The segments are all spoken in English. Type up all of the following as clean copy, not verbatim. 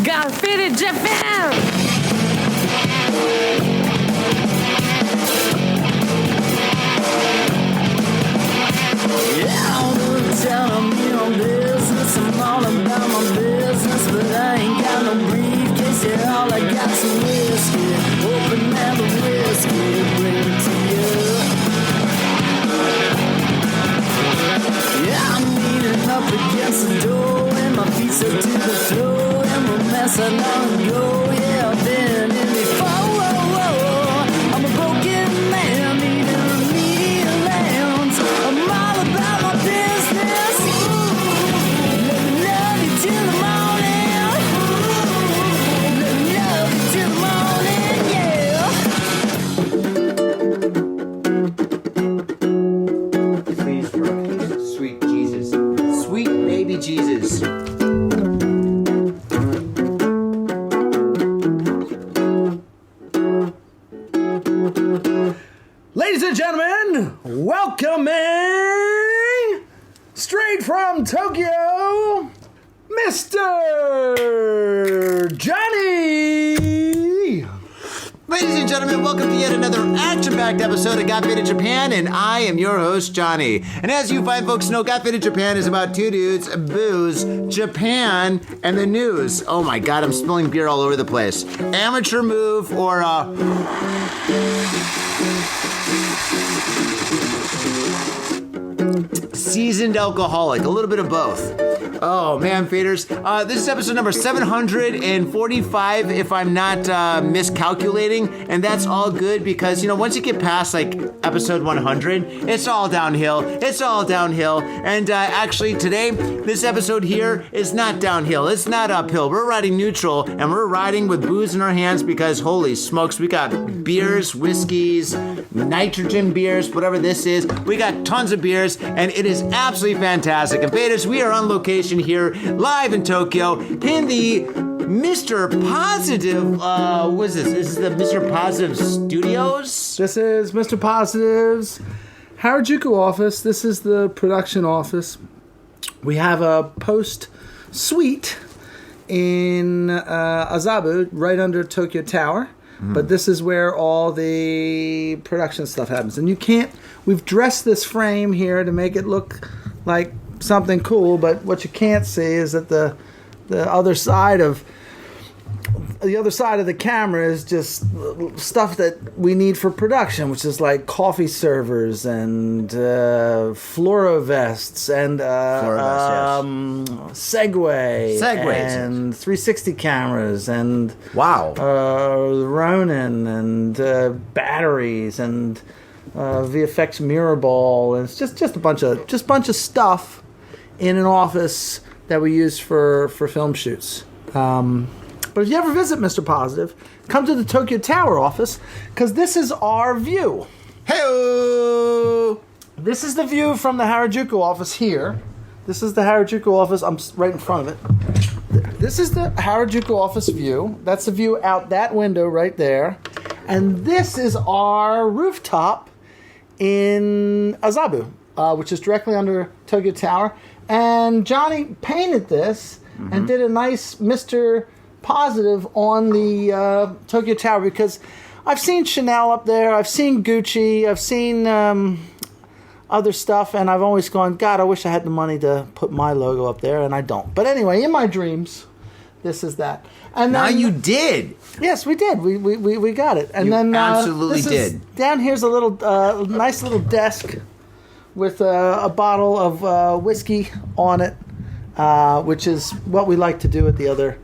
Captivate Japan! Yeah, all the time I'm on business. I'm all about my business, but I ain't got no briefcase. Yeah, all I got's some whiskey. Open now the whiskey, bring it to you. Yeah, I'm leaning up against the door, and my feet are to the floor, and we're messing on go. Yeah, I've been in before. I'm a broken man, needing remedial lands. I'm all about my business. Let me love you till the morning. Let me love you till the morning, yeah. Please, sweet Jesus. Sweet baby Jesus. Ladies and gentlemen, welcoming straight from Tokyo, Mr. Johnny. Ladies and gentlemen, welcome to yet another action-packed episode of Got Faded Japan, and I am your host, Johnny. And as you fine folks know, Got Faded Japan is about two dudes, booze, Japan, and the news. Oh my god, I'm spilling beer all over the place. Amateur move or, seasoned alcoholic, a little bit of both. Oh man, faders. This is episode number 745, if I'm not miscalculating, and that's all good because, you know, once you get past like episode 100, it's all downhill. It's all downhill. And actually today, this episode here is not downhill. It's not uphill. We're riding neutral, and we're riding with booze in our hands because holy smokes, we got beers, whiskeys, nitrogen beers, whatever this is. We got tons of beers, and it is absolutely fantastic. And faders, we are on location here live in Tokyo in the Mr. Positive, what is this? This is the Mr. Positive Studios? This is Mr. Positive's Harajuku office. This is the production office. We have a post suite in Azabu, right under Tokyo Tower. But this is where all the production stuff happens. And we've dressed this frame here to make it look like something cool, but what you can't see is that the other side of the camera is just stuff that we need for production, which is like coffee servers and fluoro vests and Segways and 360 cameras and Wow. Ronin and batteries and VFX mirror ball, and it's just a bunch of stuff in an office that we use for film shoots. But if you ever visit Mr. Positive, come to the Tokyo Tower office, because this is our view. Hey-o! This is the view from the Harajuku office here. This is the Harajuku office. I'm right in front of it. This is the Harajuku office view. That's the view out that window right there. And this is our rooftop in Azabu, which is directly under Tokyo Tower. And Johnny painted this and did a nice Mr. Positive on the Tokyo Tower, because I've seen Chanel up there, I've seen Gucci, I've seen other stuff, and I've always gone, God, I wish I had the money to put my logo up there, and I don't. But anyway, in my dreams, this is that. And Now then, you did. Yes, we did. We got it. And You then absolutely did. Down here's a little nice little desk with a bottle of whiskey on it, which is what we like to do at the other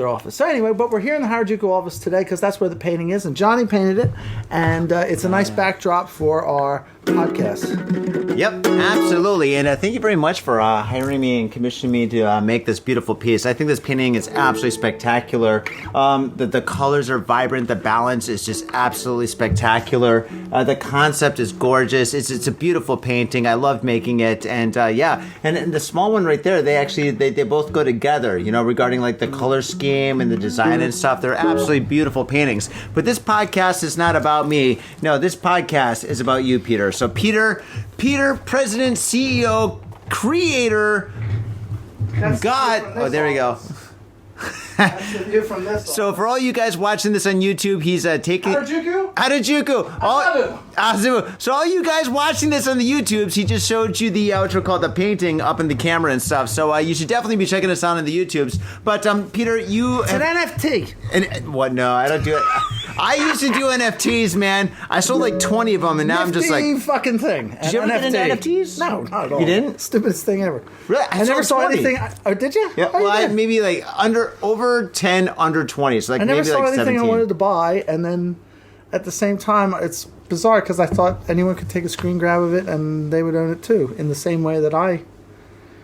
office. So anyway, but we're here in the Harajuku office today because that's where the painting is, and Johnny painted it, and it's a nice backdrop for our podcast. Yep, absolutely. And thank you very much for hiring me and commissioning me to make this beautiful piece. I think this painting is absolutely spectacular. The colors are vibrant. The balance is just absolutely spectacular. The concept is gorgeous. It's a beautiful painting. I love making it. And yeah, and the small one right there, they both go together, you know, regarding like the color scheme and the design and stuff. They're absolutely beautiful paintings. But this podcast is not about me. No, this podcast is about you, Peter. So Peter, President, CEO, creator, God. Oh, there we go. That's the view from this. So for all you guys watching this on YouTube, he's taking Harajuku. So all you guys watching this on the YouTubes, he just showed you the what you call the painting up in the camera and stuff. So you should definitely be checking us out on the YouTubes. But Peter, it's an NFT. And what? No, I don't do it. I used to do NFTs, man. I sold like 20 of them, and now I'm just like fucking thing. Did you ever get into NFTs? No, not at all. You didn't? Stupidest thing ever. Really? I never saw 20. anything. Oh, did you? Yeah. Well, I maybe like over 10, under 20. So like I never maybe saw like anything 17. I wanted to buy, and then at the same time, it's bizarre because I thought anyone could take a screen grab of it and they would own it too, in the same way that I.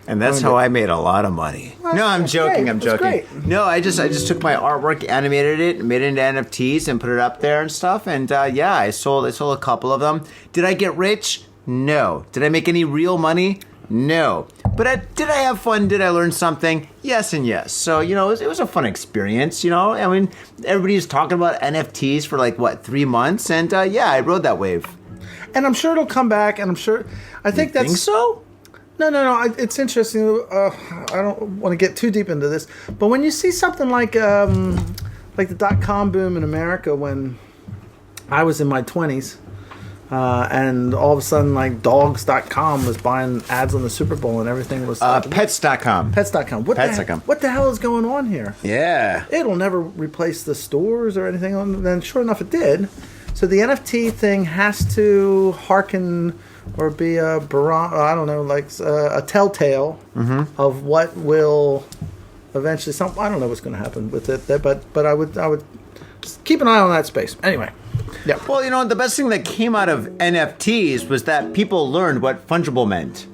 And that's how I made a lot of money. Well, No, I'm joking. great. I'm That's joking. great. No, I just took my artwork, animated it, made it into NFTs, and put it up there and stuff. And yeah, I sold a couple of them. Did I get rich? No. Did I make any real money? No. But did I have fun? Did I learn something? Yes and yes. So, you know, it was a fun experience, you know. I mean, everybody's talking about NFTs for like, 3 months? And yeah, I rode that wave. And I'm sure it'll come back, and I'm sure. I think that's. Think so? No. It's interesting. I don't want to get too deep into this, but when you see something like the .com boom in America when I was in my 20s, and all of a sudden like dogs.com was buying ads on the Super Bowl and everything was Pets.com. Pets.com. What the hell is going on here? Yeah. It'll never replace the stores or anything. And sure enough, it did. So the NFT thing has to hearken or be a telltale of what will eventually. I don't know what's going to happen with it, but I would keep an eye on that space. Anyway, yeah. Well, you know, the best thing that came out of NFTs was that people learned what fungible meant.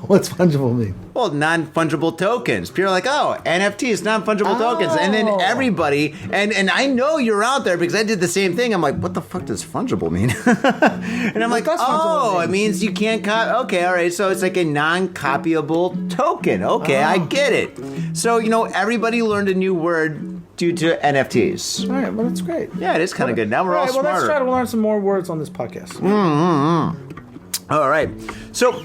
What's fungible mean? Well, non-fungible tokens. People are like, oh, NFTs, non-fungible tokens. And then everybody, and I know you're out there because I did the same thing. I'm like, what the fuck does fungible mean? And I'm like, oh, it means you can't copy. Okay, all right. So it's like a non-copyable token. Okay, I get it. So, you know, everybody learned a new word due to NFTs. All right, well, that's great. Yeah, it is kind of good. Now we're all smarter. Well, let's try to learn some more words on this podcast. All right. So,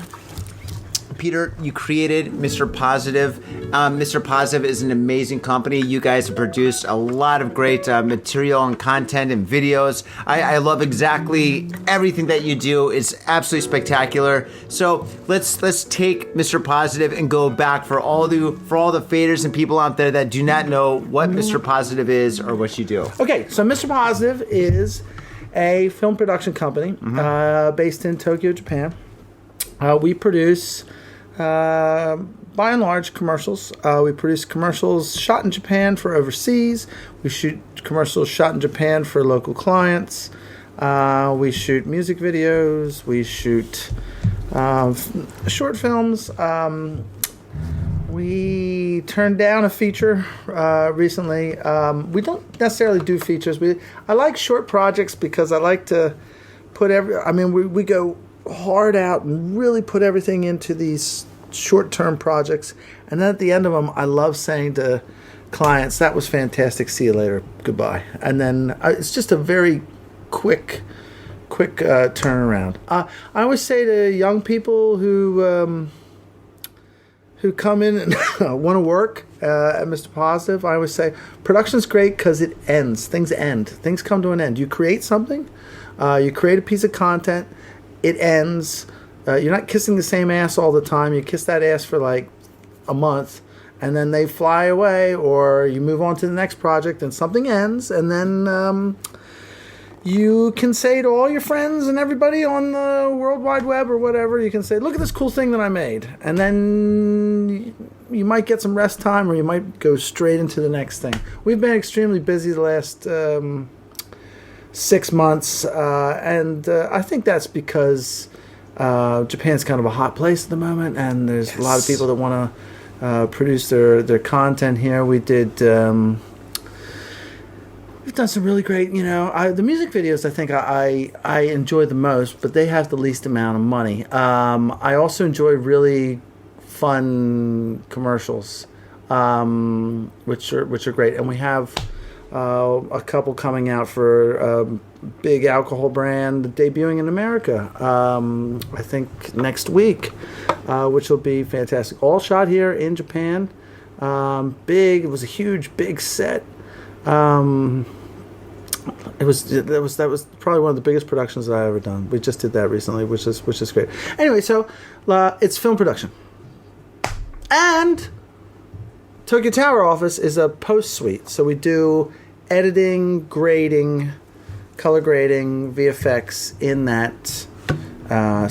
Peter, you created Mr. Positive. Mr. Positive is an amazing company. You guys have produced a lot of great material and content and videos. I love exactly everything that you do. It's absolutely spectacular. So let's take Mr. Positive and go back for all the faders and people out there that do not know what Mr. Positive is or what you do. Okay, so Mr. Positive is a film production company based in Tokyo, Japan. We produce, by and large, commercials. We produce commercials shot in Japan for overseas. We shoot commercials shot in Japan for local clients. We shoot music videos. We shoot short films. We turned down a feature recently. We don't necessarily do features. I like short projects because I like to put we go hard out and really put everything into these short-term projects, and then at the end of them I love saying to clients, that was fantastic, see you later, goodbye. And then it's just a very quick turnaround. I always say to young people who come in and want to work at Mr. Positive, I always say production's great because it ends. Things end. Things come to an end. You create something, you create a piece of content, it ends. You're not kissing the same ass all the time. You kiss that ass for like a month, and then they fly away, or you move on to the next project and something ends, and then you can say to all your friends and everybody on the World Wide Web or whatever, you can say, look at this cool thing that I made. And then you might get some rest time, or you might go straight into the next thing. We've been extremely busy the last 6 months, and I think that's because Japan's kind of a hot place at the moment, and there's a lot of people that want to produce their content here. We've done some really great, the music videos I think I enjoy the most, but they have the least amount of money. I also enjoy really fun commercials, which are great, and we have a couple coming out for a big alcohol brand debuting in America, I think next week, which will be fantastic. All shot here in Japan. Big. It was a huge, big set. That was probably one of the biggest productions that I ever done. We just did that recently, which is great. Anyway, so it's film production, and Tokyo Tower office is a post suite. So we do editing, grading, color grading, VFX in that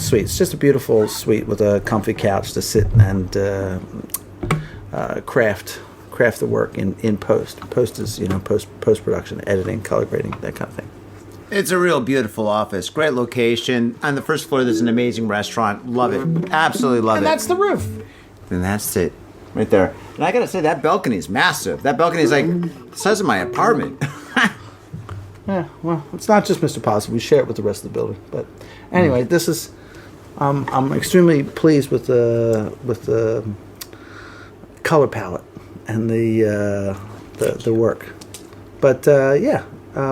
suite. It's just a beautiful suite with a comfy couch to sit and craft the work in post. Post is post production, editing, color grading, that kind of thing. It's a real beautiful office. Great location. On the first floor, there's an amazing restaurant. Love it. Absolutely love it. And that's the roof. And that's it. Right there. And I gotta say, that balcony is massive. That balcony is like the size of my apartment. Yeah, well, it's not just Mr. Positive. We share it with the rest of the building. But anyway, this is... I'm extremely pleased with the color palette and the work. But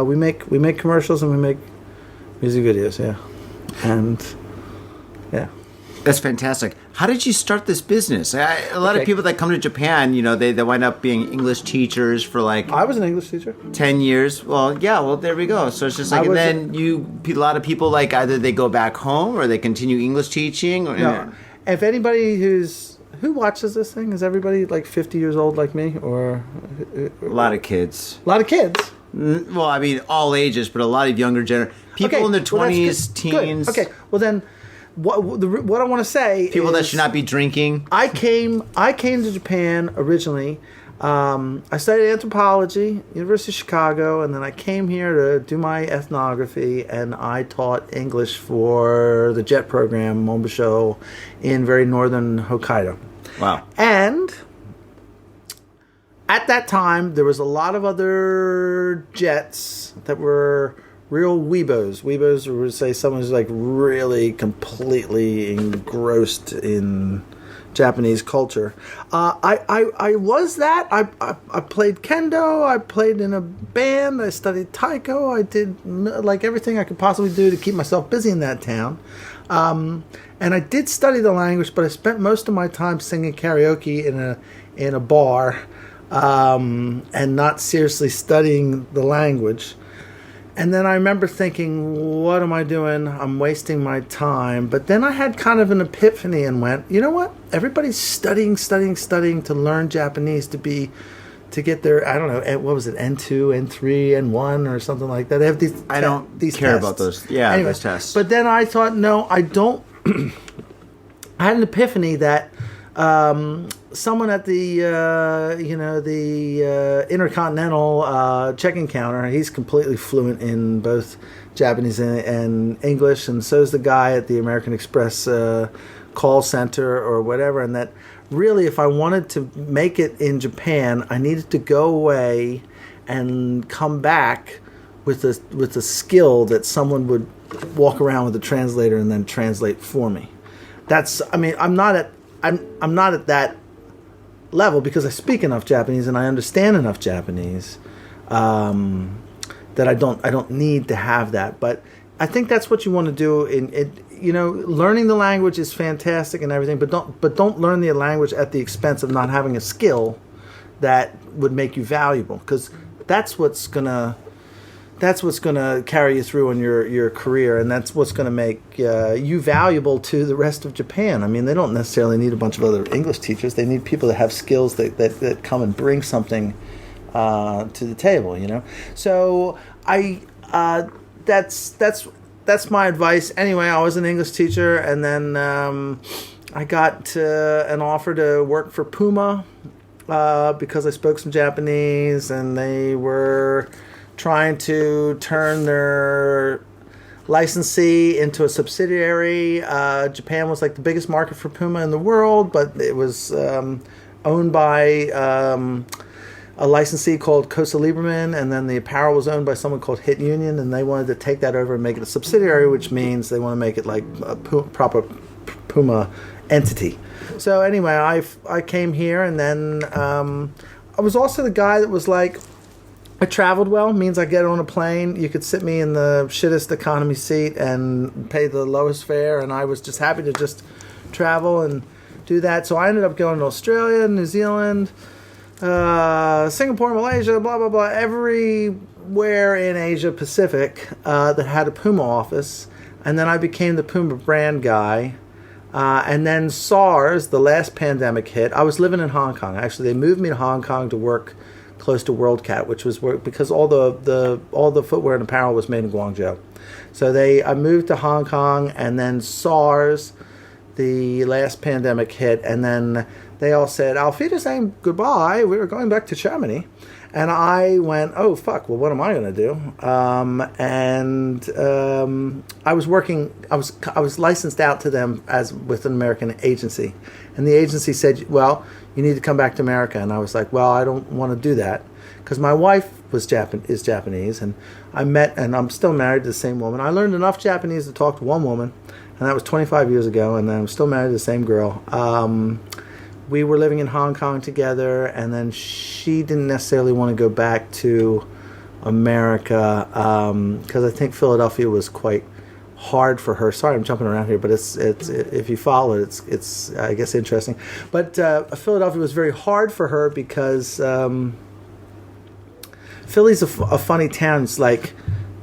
we make commercials and we make music videos, yeah. And yeah. That's fantastic. How did you start this business? A lot of people that come to Japan, they wind up being English teachers for like... I was an English teacher. 10 years. Well, there we go. So it's just like, and then a lot of people like either they go back home or they continue English teaching. Or, no. If anybody who watches this thing, is everybody like 50 years old like me? Or a lot of kids. A lot of kids? Well, I mean, all ages, but a lot of younger people in their 20s, teens. Good. Okay, well then... What I want to say people that should not be drinking. I came to Japan originally. I studied anthropology, University of Chicago, and then I came here to do my ethnography, and I taught English for the JET program, Monbusho, in very northern Hokkaido. Wow. And at that time, there was a lot of other jets that were... real weebos. Weebos would say someone who's like really completely engrossed in Japanese culture. I was that. I played kendo. I played in a band. I studied taiko. I did like everything I could possibly do to keep myself busy in that town. And I did study the language, but I spent most of my time singing karaoke in a bar, and not seriously studying the language. And then I remember thinking, what am I doing? I'm wasting my time. But then I had kind of an epiphany and went, you know what? Everybody's studying to learn Japanese to get their, I don't know, what was it, N2, N3, N1 or something like that. They have these I don't care tests. about those. Yeah, anyway, those tests. But then I thought, no, I don't. I had an epiphany that someone at the Intercontinental checking counter, he's completely fluent in both Japanese and English, and so is the guy at the American Express call center or whatever. And that really, if I wanted to make it in Japan, I needed to go away and come back with a skill that someone would walk around with a translator and then translate for me. I'm not at that level because I speak enough Japanese and I understand enough Japanese that I don't need to have that. But I think that's what you want to do. Learning the language is fantastic and everything, but don't learn the language at the expense of not having a skill that would make you valuable, because that's what's gonna carry you through in your career, and that's what's gonna make you valuable to the rest of Japan. I mean, they don't necessarily need a bunch of other English teachers. They need people that have skills that come and bring something to the table. So that's my advice. Anyway, I was an English teacher, and then I got an offer to work for Puma because I spoke some Japanese, and they were trying to turn their licensee into a subsidiary. Japan was like the biggest market for Puma in the world, but it was owned by a licensee called Kosa Lieberman, and then the apparel was owned by someone called Hit Union, and they wanted to take that over and make it a subsidiary, which means they want to make it like a proper Puma entity. So anyway, I came here, and then I was also the guy that was like, I traveled well, means I get on a plane, you could sit me in the shittest economy seat and pay the lowest fare, and I was just happy to just travel and do that. So I ended up going to Australia, New Zealand, Singapore, Malaysia, blah, blah, blah, everywhere in Asia Pacific that had a Puma office. And then I became the Puma brand guy. And then SARS, the last pandemic hit. I was living in Hong Kong. Actually, they moved me to Hong Kong to work close to WorldCat, which was because all the footwear and apparel was made in Guangzhou. So I moved to Hong Kong, and then SARS, the last pandemic hit, and then they all said, "Auf Wiedersehen, goodbye. We were going back to Germany." And I went, "Oh, fuck, well, what am I going to do?" I was working, I was licensed out to them with an American agency. And the agency said, "Well, you need to come back to America." And I was like, "Well, I don't want to do that." Because my wife is Japanese, and I'm still married to the same woman. I learned enough Japanese to talk to one woman, and that was 25 years ago, and I'm still married to the same girl. We were living in Hong Kong together, and then she didn't necessarily want to go back to America because I think Philadelphia was quite hard for her. Sorry, I'm jumping around here, but it's if you follow it, it's I guess interesting. But Philadelphia was very hard for her because Philly's a funny town. It's like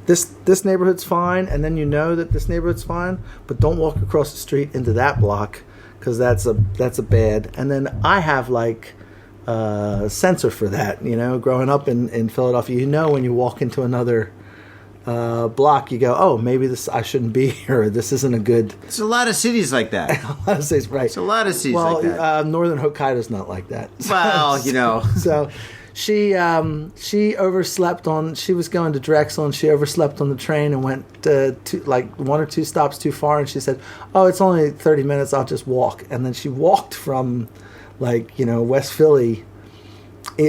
this neighborhood's fine, and then you know that this neighborhood's fine, but don't walk across the street into that block, because that's a bad. And then I have like sensor for that, growing up in Philadelphia, when you walk into another block, you go, "Oh, maybe I shouldn't be here. This isn't a good." It's a lot of cities like that. A lot of cities, right? It's a lot of cities like that. Northern Hokkaido's not like that. Well, So she overslept she was going to Drexel, and she overslept on the train and went like one or two stops too far, and she said, "Oh, it's only 30 minutes, I'll just walk." And then she walked from West Philly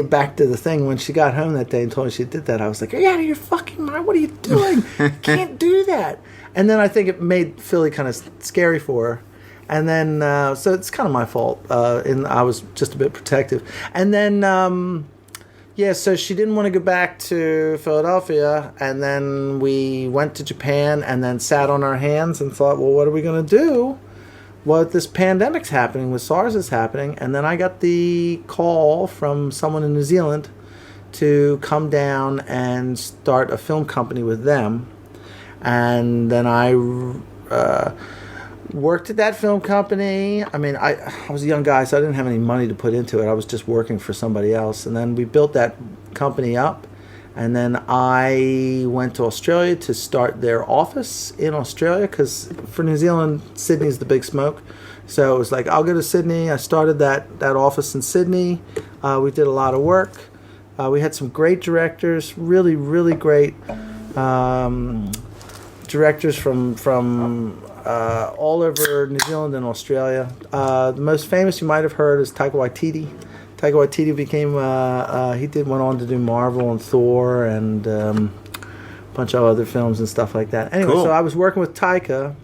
back to the thing. When she got home that day and told me she did that, I was like, "Are you out of your fucking mind? What are you doing? You can't do that." And then I think it made Philly kind of scary for her. And then, so it's kind of my fault. And I was just a bit protective. And then, so she didn't want to go back to Philadelphia, and then we went to Japan and then sat on our hands and thought, well, what are we going to do? Well, this pandemic's happening, with SARS is happening, and then I got the call from someone in New Zealand to come down and start a film company with them. And then I worked at that film company. I mean, I was a young guy, so I didn't have any money to put into it. I was just working for somebody else. And then we built that company up. And then I went to Australia to start their office in Australia, because for New Zealand, Sydney's the big smoke. So it was like, I'll go to Sydney. I started that office in Sydney. We did a lot of work. We had some great directors, really, really great directors from all over New Zealand and Australia. The most famous you might have heard is Taika Waititi. Taika Waititi went on to do Marvel and Thor and a bunch of other films and stuff like that. Anyway, So I was working with Taika,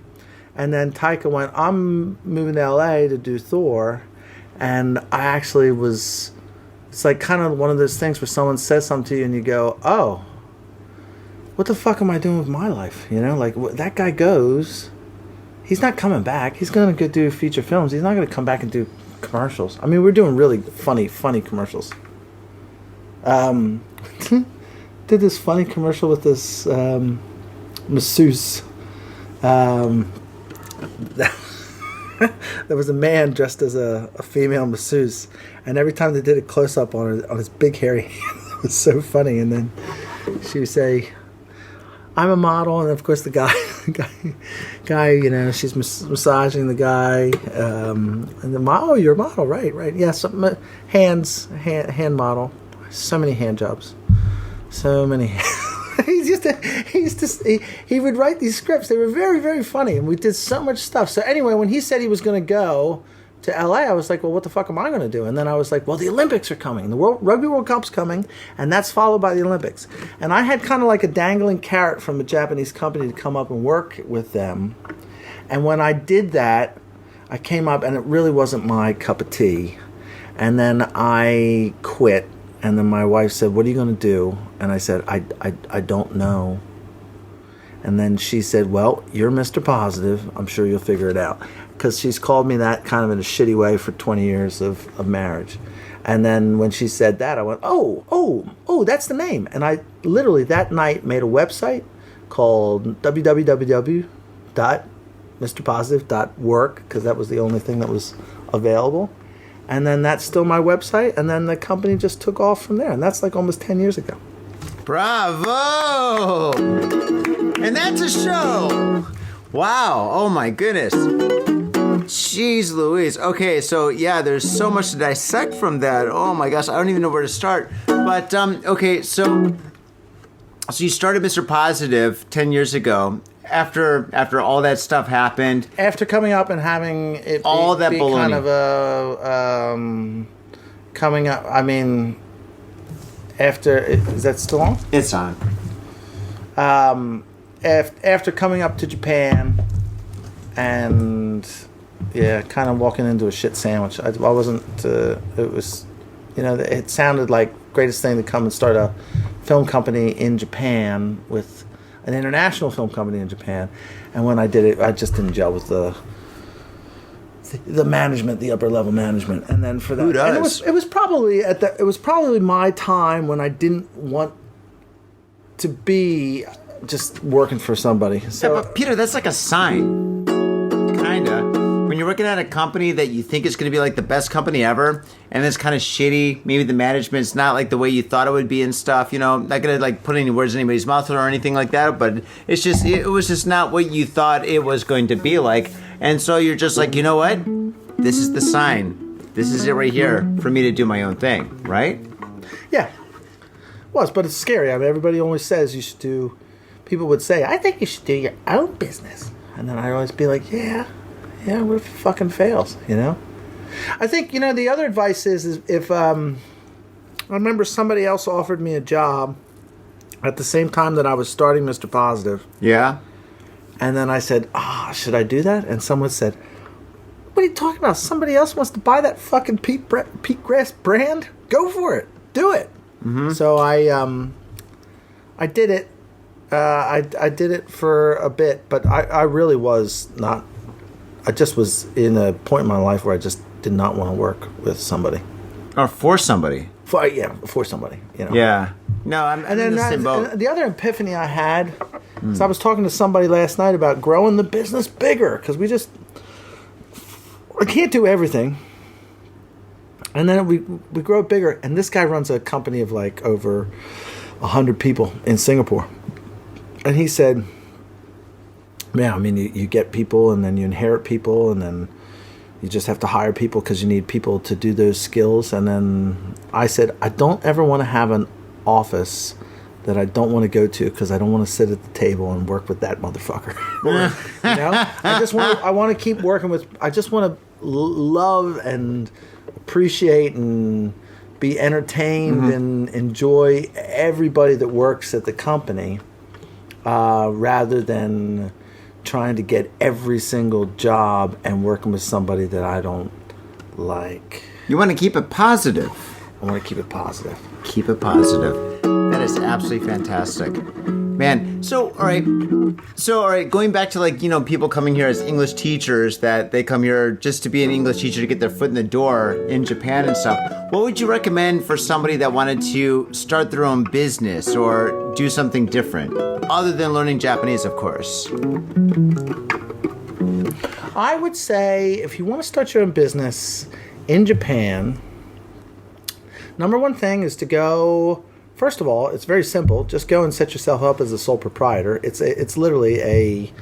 and then Taika went, "I'm moving to LA to do Thor," and I actually it's like kind of one of those things where someone says something to you and you go, "Oh, what the fuck am I doing with my life?" Like that guy goes, he's not coming back. He's going to go do feature films. He's not going to come back and do commercials. I mean, we're doing really funny commercials. Did this funny commercial with this masseuse. There was a man dressed as a female masseuse, and every time they did a close up on his big hairy hand, it was so funny. And then she would say, "I'm a model," and of course the guy, she's massaging the guy, and the model, "Oh, you're a model, right? Yes, hand model. So many hand jobs, so many." He would write these scripts. They were very, very funny, and we did so much stuff. So anyway, when he said he was going to go to LA, I was like, well, what the fuck am I going to do? And then I was like, well, the Olympics are coming. The Rugby World Cup's coming, and that's followed by the Olympics. And I had kind of like a dangling carrot from a Japanese company to come up and work with them. And when I did that, I came up, and it really wasn't my cup of tea. And then I quit. And then my wife said, "What are you going to do?" And I said, I don't know. And then she said, "Well, you're Mr. Positive. I'm sure you'll figure it out." Because she's called me that kind of in a shitty way for 20 years of marriage. And then when she said that, I went, oh, that's the name. And I literally that night made a website called www.mrpositive.work, because that was the only thing that was available. And then that's still my website. And then the company just took off from there. And that's like almost 10 years ago. Bravo! And that's a show. Wow. Oh my goodness. Jeez Louise. Okay, so yeah, there's so much to dissect from that. Oh my gosh, I don't even know where to start. But okay, so you started Mr. Positive 10 years ago. After all that stuff happened. After coming up and having it all that baloney. Kind of a coming up. I mean, after is that still on? It's on. After coming up to Japan, and kind of walking into a shit sandwich. I wasn't. It was, it sounded like greatest thing to come and start a film company in Japan with an international film company in Japan. And when I did it, I just didn't gel with the management, the upper level management. And then for that, who does? And it was probably my time when I didn't want to be just working for somebody. So, yeah, but Peter, that's like a sign, kinda. When you're working at a company that you think is going to be like the best company ever, and it's kind of shitty, maybe the management's not like the way you thought it would be and stuff, not going to like put any words in anybody's mouth or anything like that, but it was just not what you thought it was going to be like. And so you're just like, you know what? This is the sign. This is it right here for me to do my own thing, right? Yeah. Well, but it's scary. I mean, everybody always says you should do, people would say, I think you should do your own business. And then I'd always be like, yeah, what if it fucking fails, I think, the other advice is if, I remember somebody else offered me a job at the same time that I was starting Mr. Positive. Yeah. And then I said, should I do that? And someone said, what are you talking about? Somebody else wants to buy that fucking Pete Grasse brand? Go for it. Do it. Mm-hmm. So I did it. I did it for a bit, but I really was not. I just was in a point in my life where I just did not want to work with somebody. Or for somebody. For somebody. Yeah. No, I'm in the same boat. The other epiphany I had is I was talking to somebody last night about growing the business bigger, because I can't do everything. And then we grow it bigger, and this guy runs a company of like over 100 people in Singapore. And he said, yeah, I mean, you get people, and then you inherit people, and then you just have to hire people because you need people to do those skills. And then I said, I don't ever want to have an office that I don't want to go to because I don't want to sit at the table and work with that motherfucker. I want to keep working with, I just want to love and appreciate and be entertained and enjoy everybody that works at the company, rather than trying to get every single job and working with somebody that I don't like. You want to keep it positive. I want to keep it positive. Keep it positive. That is absolutely fantastic. Man, so all right, going back to like, people coming here as English teachers, that they come here just to be an English teacher to get their foot in the door in Japan and stuff. What would you recommend for somebody that wanted to start their own business or do something different, other than learning Japanese, of course? I would say if you want to start your own business in Japan, number one thing is to go. First of all, it's very simple. Just go and set yourself up as a sole proprietor. It's literally a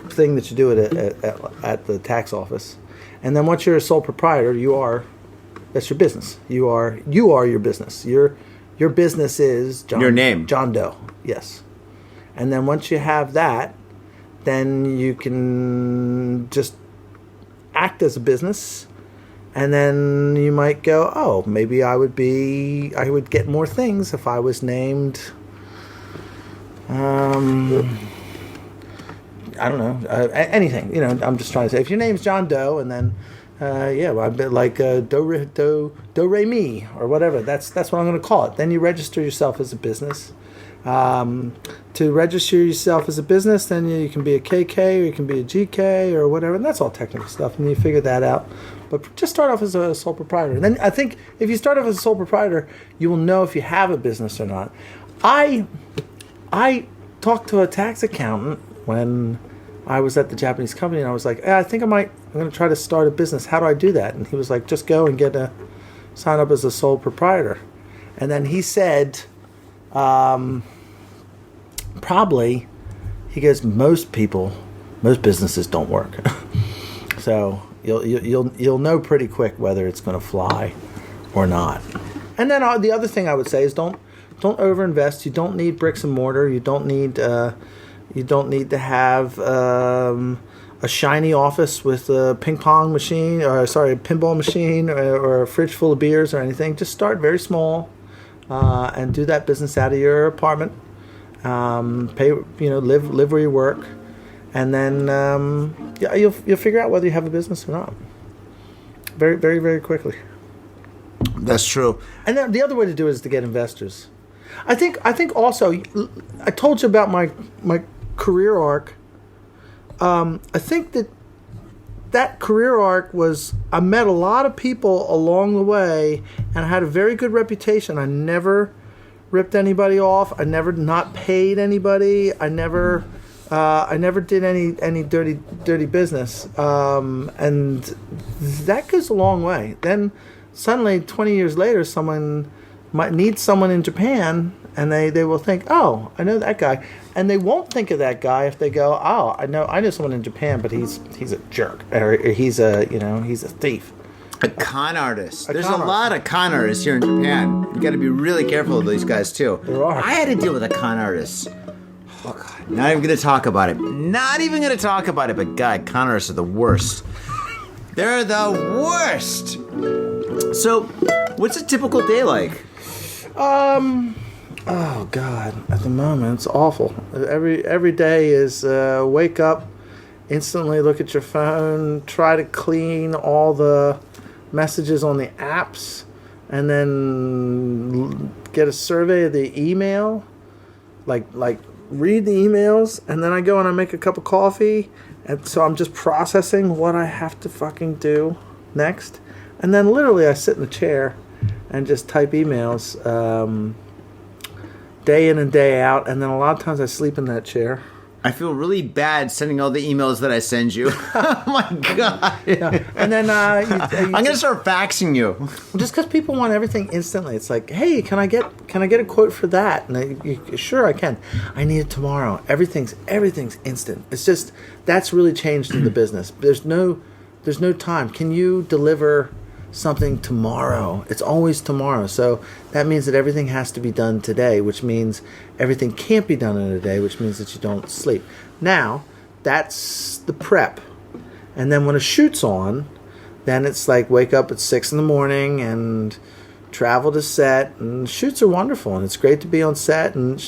thing that you do at the tax office. And then once you're a sole proprietor, that's your business. You are your business. Your business is your name. John Doe. Yes. And then once you have that, then you can just act as a business. And then you might go, oh, maybe I would get more things if I was named, I don't know, anything. I'm just trying to say, if your name's John Doe, and then, I'd be like Do Re Mi or whatever. That's what I'm going to call it. Then you register yourself as a business, To register yourself as a business, then you can be a KK or you can be a GK or whatever, and that's all technical stuff, and you figure that out. But just start off as a sole proprietor. And then I think if you start off as a sole proprietor, you will know if you have a business or not. I talked to a tax accountant when I was at the Japanese company, and I was like, I think I'm going to try to start a business. How do I do that? And he was like, just go and sign up as a sole proprietor. And then he said, probably, he goes, most businesses don't work. So you'll know pretty quick whether it's going to fly or not. And then the other thing I would say is don't overinvest. You don't need bricks and mortar. You don't need to have a shiny office with a pinball machine or a fridge full of beers or anything. Just start very small and do that business out of your apartment. Live where you work, and then you'll figure out whether you have a business or not. Very, very, very quickly. That's true. And then the other way to do it is to get investors. I think also, I told you about my career arc. I think that career arc was, I met a lot of people along the way, and I had a very good reputation. I never ripped anybody off. I never not paid anybody. I never did any dirty business. And that goes a long way. Then suddenly, 20 years later, someone might need someone in Japan, and they will think, oh, I know that guy. And they won't think of that guy if they go, oh, I know someone in Japan, but he's a jerk, or he's a thief. A con artist. There's a lot of con artists here in Japan. You got to be really careful of these guys too. There are. I had to deal with a con artist. Oh God, not even going to talk about it. Not even going to talk about it. But God, con artists are the worst. They're the worst. So, what's a typical day like? Oh God, at the moment it's awful. Every day is wake up, instantly look at your phone, try to clean all the messages on the apps, and then get a survey of the email, like read the emails, and then I go and I make a cup of coffee, and so I'm just processing what I have to fucking do next, and then literally I sit in the chair and just type emails day in and day out, and then a lot of times I sleep in that chair. I feel really bad sending all the emails that I send you. Oh my God. Yeah. And then I'm going to start faxing you. Just because people want everything instantly. It's like, hey, can I get a quote for that? And sure, I can. I need it tomorrow. Everything's instant. It's just, that's really changed in the business. There's no time. Can you deliver something tomorrow? It's always tomorrow. So that means that everything has to be done today, which means everything can't be done in a day, which means that you don't sleep. Now, that's the prep. And then when a shoot's on, then it's like wake up at 6 a.m. and travel to set. And shoots are wonderful, and it's great to be on set. And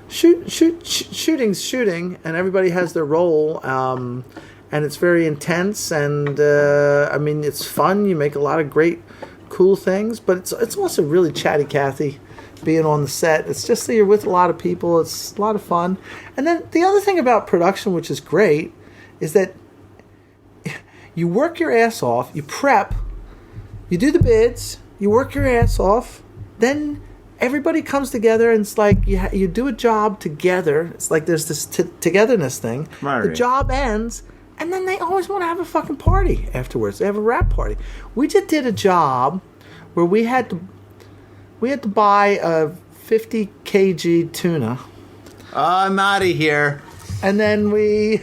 shooting's shooting, and everybody has their role. And it's very intense, and it's fun. You make a lot of great, cool things, but it's also really chatty Cathy being on the set. It's just that you're with a lot of people. It's a lot of fun. And then the other thing about production, which is great, is that you work your ass off, you prep, you do the bids, you work your ass off, then everybody comes together, and it's like you do a job together. It's like there's this togetherness thing. Right. The job ends, and then they always want to have a fucking party afterwards. They have a wrap party. We just did a job where we had to buy a 50 kg tuna. I'm out of here. And then we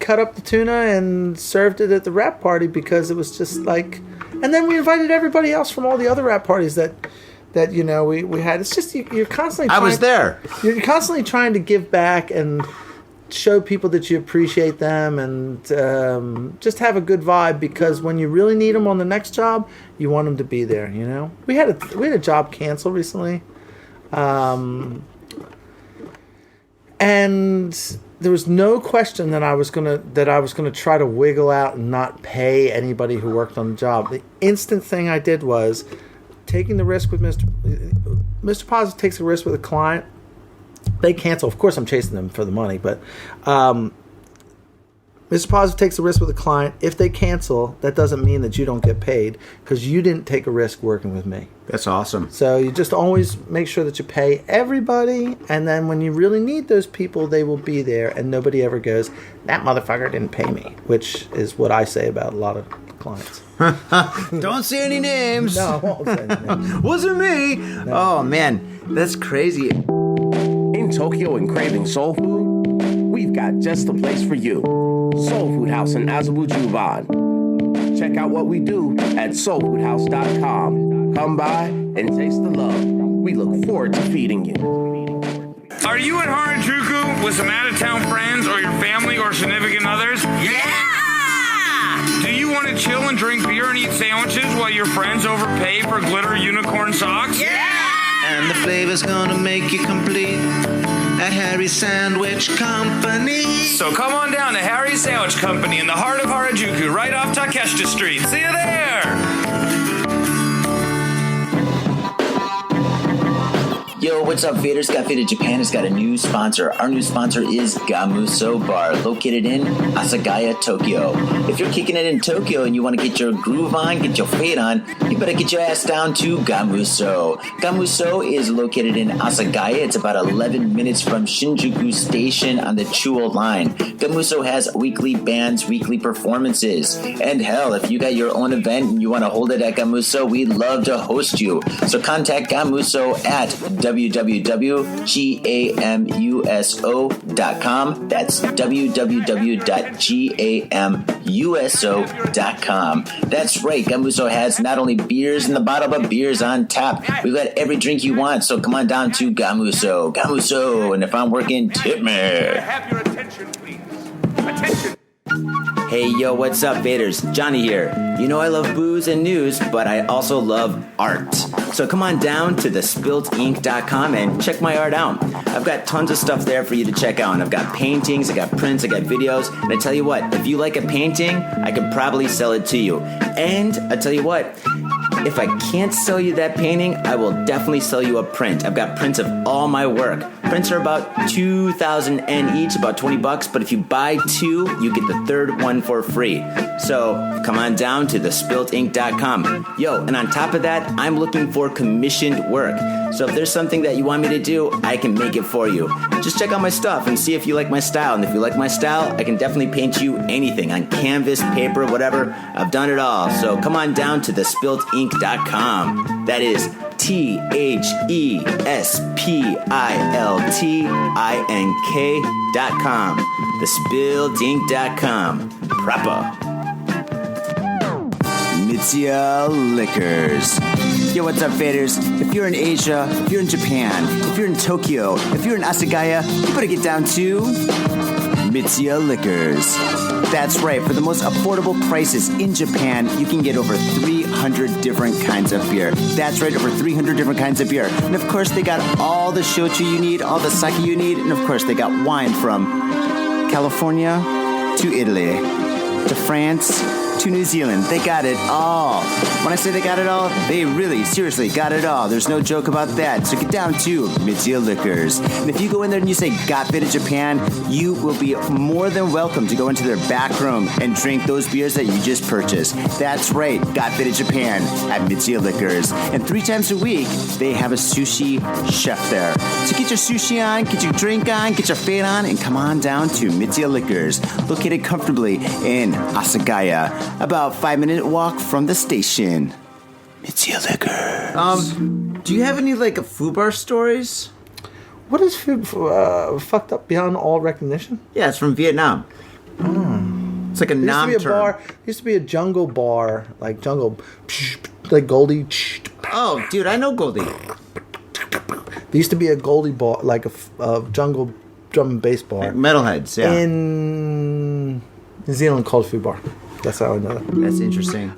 cut up the tuna and served it at the wrap party because it was just like. And then we invited everybody else from all the other wrap parties that we had. It's just you're constantly. I was there. You're constantly trying to give back and show people that you appreciate them, and just have a good vibe, because when you really need them on the next job, you want them to be there. We had a job cancel recently, and there was no question that I was gonna try to wiggle out and not pay anybody who worked on the job. The instant thing I did was taking the risk with Mr. Positive takes a risk with a client. They cancel. Of course, I'm chasing them for the money, but Mr. Positive takes a risk with a client. If they cancel, that doesn't mean that you don't get paid because you didn't take a risk working with me. That's awesome. So you just always make sure that you pay everybody, and then when you really need those people, they will be there, and nobody ever goes, that motherfucker didn't pay me, which is what I say about a lot of clients. Don't say any names. No, I won't say any names. Wasn't me. No. Oh, man. That's crazy. In Tokyo and craving soul food, we've got just the place for you. Soul Food House in Azabu Juban. Check out what we do at soulfoodhouse.com. Come by and taste the love. We look forward to feeding you. Are you in Harajuku with some out-of-town friends or your family or significant others? Yeah! Do you want to chill and drink beer and eat sandwiches while your friends overpay for glitter unicorn socks? Yeah! And the flavor's gonna make you complete at Harry's Sandwich Company. So come on down to Harry's Sandwich Company in the heart of Harajuku, right off Takeshita Street. See you there! Yo, what's up, Faders? Captivate Japan has got a new sponsor. Our new sponsor is Gamuso Bar, located in Asagaya, Tokyo. If you're kicking it in Tokyo and you want to get your groove on, get your fade on, you better get your ass down to Gamuso. Gamuso is located in Asagaya. It's about 11 minutes from Shinjuku Station on the Chuo line. Gamuso has weekly bands, weekly performances. And hell, if you got your own event and you want to hold it at Gamuso, we'd love to host you. So contact Gamuso at www.gamuso.com. That's www.gamuso.com. That's right, Gamuso has not only beers in the bottle, but beers on tap. We've got every drink you want, so come on down to Gamuso. Gamuso, and if I'm working, tip me. Have your attention, please. Attention. Hey, yo, what's up, Vaders? Johnny here. You know I love booze and news, but I also love art. So come on down to thespiltink.com and check my art out. I've got tons of stuff there for you to check out. I've got paintings, I got prints, I got videos. And I tell you what, if you like a painting, I could probably sell it to you. And I tell you what, if I can't sell you that painting, I will definitely sell you a print. I've got prints of all my work. Prints are about 2,000 yen each, about $20. But if you buy two, you get the third one for free. So come on down to thespiltink.com. Yo, and on top of that, I'm looking for commissioned work. So if there's something that you want me to do, I can make it for you. Just check out my stuff and see if you like my style. And if you like my style, I can definitely paint you anything on canvas, paper, whatever. I've done it all. So come on down to thespiltink.com. That is THESPILTINK.com. Thespiltink.com. Proper. Mitsuya Liquors. Yo, what's up, faders? If you're in Asia, if you're in Japan, if you're in Tokyo, if you're in Asagaya, you better get down to Mitsuya Liquors. That's right, for the most affordable prices in Japan, you can get over 300 different kinds of beer. That's right, over 300 different kinds of beer. And of course, they got all the shochu you need, all the sake you need, and of course, they got wine from California to Italy to France to New Zealand. They got it all. When I say they got it all, they really, seriously got it all. There's no joke about that. So get down to Mitsuya Liquors. And if you go in there and you say, got fit in Japan, you will be more than welcome to go into their back room and drink those beers that you just purchased. That's right, got fit in Japan at Mitsuya Liquors. And 3 times a week, they have a sushi chef there. So get your sushi on, get your drink on, get your fade on, and come on down to Mitsuya Liquors, located comfortably in Asagaya, about 5-minute walk from the station. Mitsuya Liquors. Do you have any, like, FUBAR stories? What is food fucked up beyond all recognition? Yeah, it's from Vietnam. It's like a nom term. Used to be a jungle bar, like jungle, like Goldie. Oh, dude, I know Goldie. There used to be a Goldie bar, like a jungle drum and bass bar. Metalheads, yeah. In New Zealand called Food Bar. That's how I know that. That's interesting.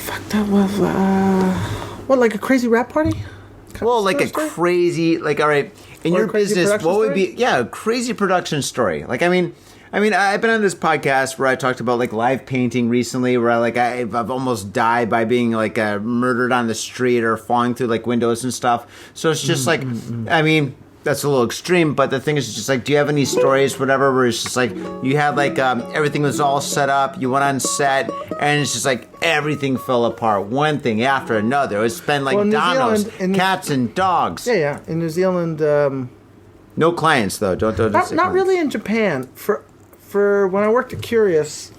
Fucked up with, what, like a crazy rap party? Well, like a crazy, like, all right, in Or your a crazy business, production what would story? be, yeah, a crazy production story. Like, I mean, I mean, I've been on this podcast where I talked about like live painting recently, where I've almost died by being like murdered on the street or falling through like windows and stuff. So it's just like, I mean, that's a little extreme, but the thing is just like, do you have any stories, whatever, where it's just like you had like everything was all set up, you went on set, and it's just like everything fell apart, one thing after another. It's been like dominoes, cats and dogs. Yeah. In New Zealand, no clients though. Don't not really in Japan. For when I worked at Curious,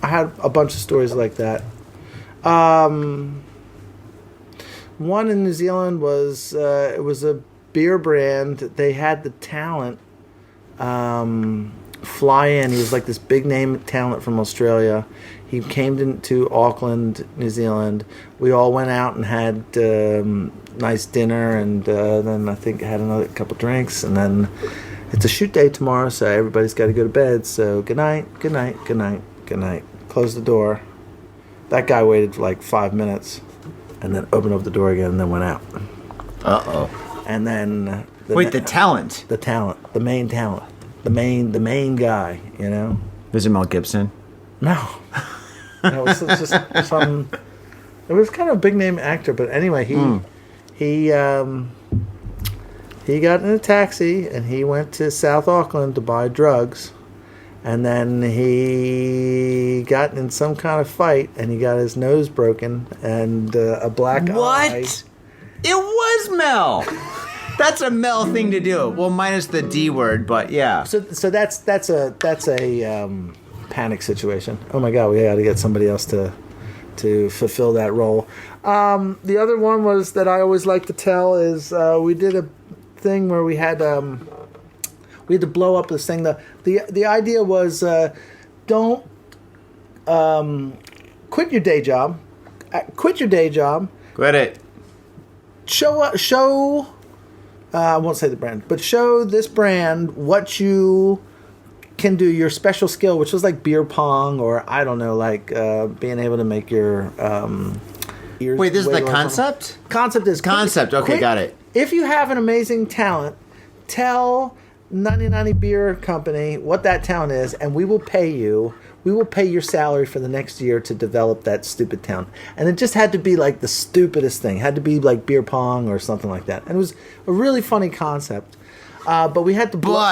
I had a bunch of stories like that. One in New Zealand was it was a beer brand. They had the talent fly in. He was like this big name talent from Australia. He came to Auckland, New Zealand. We all went out and had nice dinner, and then I think had another couple drinks, and then it's a shoot day tomorrow, so everybody's got to go to bed. So good night. Close the door. That guy waited for like 5 minutes, and then opened up the door again, and then went out. Uh-oh. And then the talent, the main talent, the main guy. You know. Was it Mel Gibson? No. It was just some. It was kind of a big name actor, but anyway, he got in a taxi and he went to South Auckland to buy drugs, and then he got in some kind of fight and he got his nose broken and a black eye. What? It was Mel. That's a Mel thing to do. Well, minus the D word, but yeah. So that's a panic situation. Oh my God, we got to get somebody else to fulfill that role. The other one was that I always like to tell is we did a thing where we had to blow up this thing. The idea was don't quit your day job. Quit your day job. Quit it. Show. I won't say the brand, but show this brand what you can do, your special skill, which was like beer pong, or I don't know, like being able to make your ears. Wait, this is the concept? Concept. Okay, got it. If you have an amazing talent, tell 90 Beer Company what that talent is, and we will pay you. We will pay your salary for the next year to develop that stupid talent. And it just had to be like the stupidest thing. It had to be like beer pong or something like that. And it was a really funny concept. But we had to blow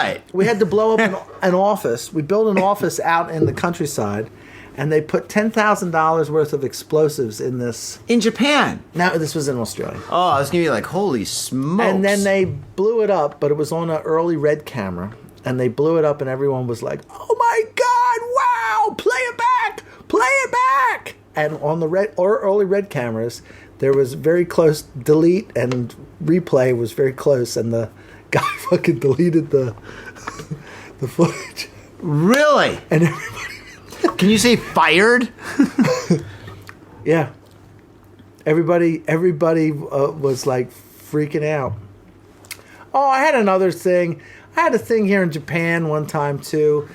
up an office. We built an office out in the countryside, and they put $10,000 worth of explosives in this. In Japan? No, this was in Australia. Oh, I was going to be like, holy smokes. And then they blew it up, but it was on an early red camera. And they blew it up, and everyone was like, oh my God, wow, play it back. And on the early red cameras, there was very close delete, and replay was very close, and the guy fucking deleted the footage. Really? And everybody... Can you say fired? Yeah. Everybody was like freaking out. Oh, I had another thing. I had a thing here in Japan one time too.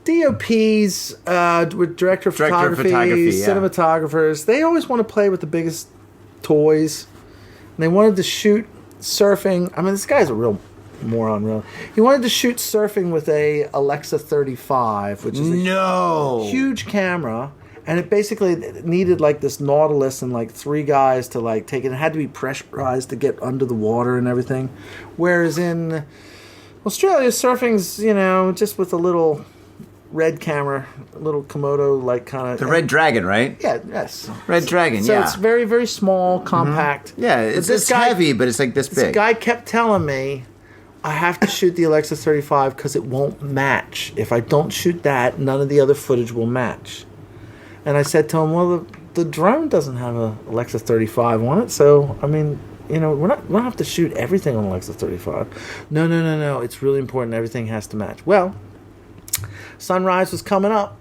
DOPs, with director of photography, yeah. cinematographers, they always want to play with the biggest toys. And they wanted to shoot surfing. I mean, this guy's a real moron, really. He wanted to shoot surfing with a Alexa 35, which is a huge camera. And it basically needed like this Nautilus and like 3 guys to like take it. It had to be pressurized to get under the water and everything. Whereas in Australia, surfing's, just with a little red camera, a little Komodo like kind of. The Red Dragon, right? Yeah, yes. Red Dragon, so yeah. So it's very, very small, compact. Mm-hmm. Yeah, it's heavy, but it's like this big. This guy kept telling me, I have to shoot the Alexa 35 because it won't match. If I don't shoot that, none of the other footage will match. And I said to him, well, the drone doesn't have a Alexa 35 on it, so, I mean, we don't have to shoot everything on Alexa 35. No. It's really important. Everything has to match. Well, sunrise was coming up.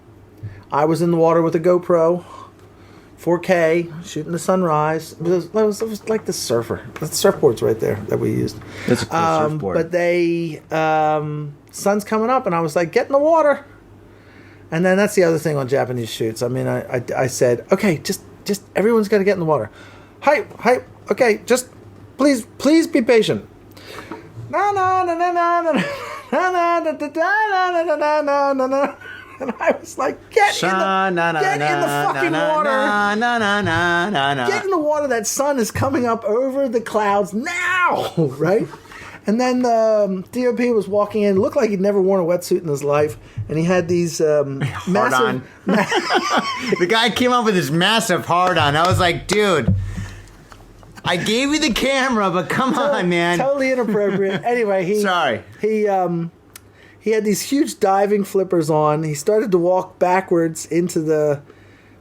I was in the water with a GoPro, 4K, shooting the sunrise. It was like the surfboard's right there that we used. That's a cool surfboard. But sun's coming up, and I was like, get in the water. And then that's the other thing on Japanese shoots. I mean, I said, okay, just everyone's got to get in the water. Hype. Okay, just please be patient. No. And I was like, get in the fucking water. Get in the water. That sun is coming up over the clouds now, right? And then the DOP was walking in. Looked like he'd never worn a wetsuit in his life. And he had these massive... The guy came up with this massive hard-on. I was like, dude, I gave you the camera, but come on, man. Totally inappropriate. Anyway, Sorry. He had these huge diving flippers on. He started to walk backwards into the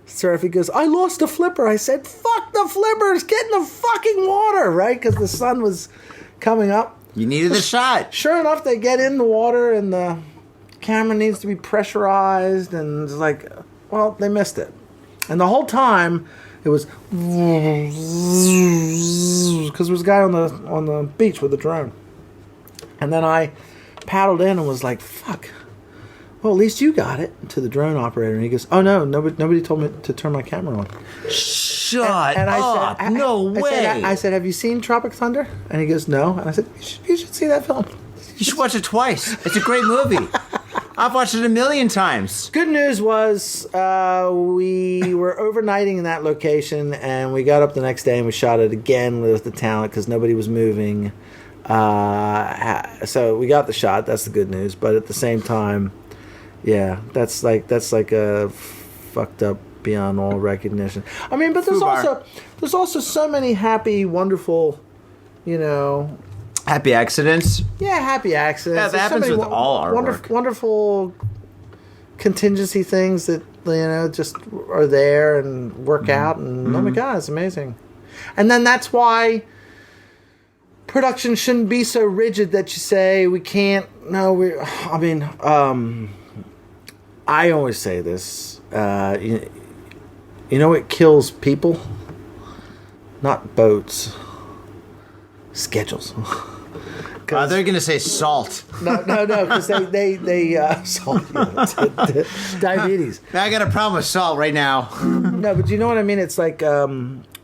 surf. He goes, I lost a flipper. I said, fuck the flippers. Get in the fucking water, right? Because the sun was coming up. You needed the shot. Sure enough, they get in the water and the camera needs to be pressurized. And it's like, well, they missed it. And the whole time, it was because there was a guy on the beach with a drone. And then I paddled in and was like, fuck. Well, at least you got it, to the drone operator. And he goes, oh, no, nobody told me to turn my camera on. Shut and up. I said, no way. I said, have you seen Tropic Thunder? And he goes, no. And I said, you should see that film. You should watch it twice. It's a great movie. I've watched it 1,000,000 times. Good news was we were overnighting in that location, and we got up the next day and we shot it again with the talent because nobody was moving. So we got the shot. That's the good news. But at the same time, yeah, that's like a fucked up beyond all recognition. I mean, but there's also so many happy, wonderful, happy accidents. Yeah, happy accidents. Yeah, that happens with all our work. Wonderful contingency things that just are there and work out, and oh my god, it's amazing. And then that's why production shouldn't be so rigid that you say we can't. No, I always say this. You know what kills people? Not boats. Schedules. They're going to say salt. No, because they salt. Diabetes. I got a problem with salt right now. No, but you know what I mean? It's like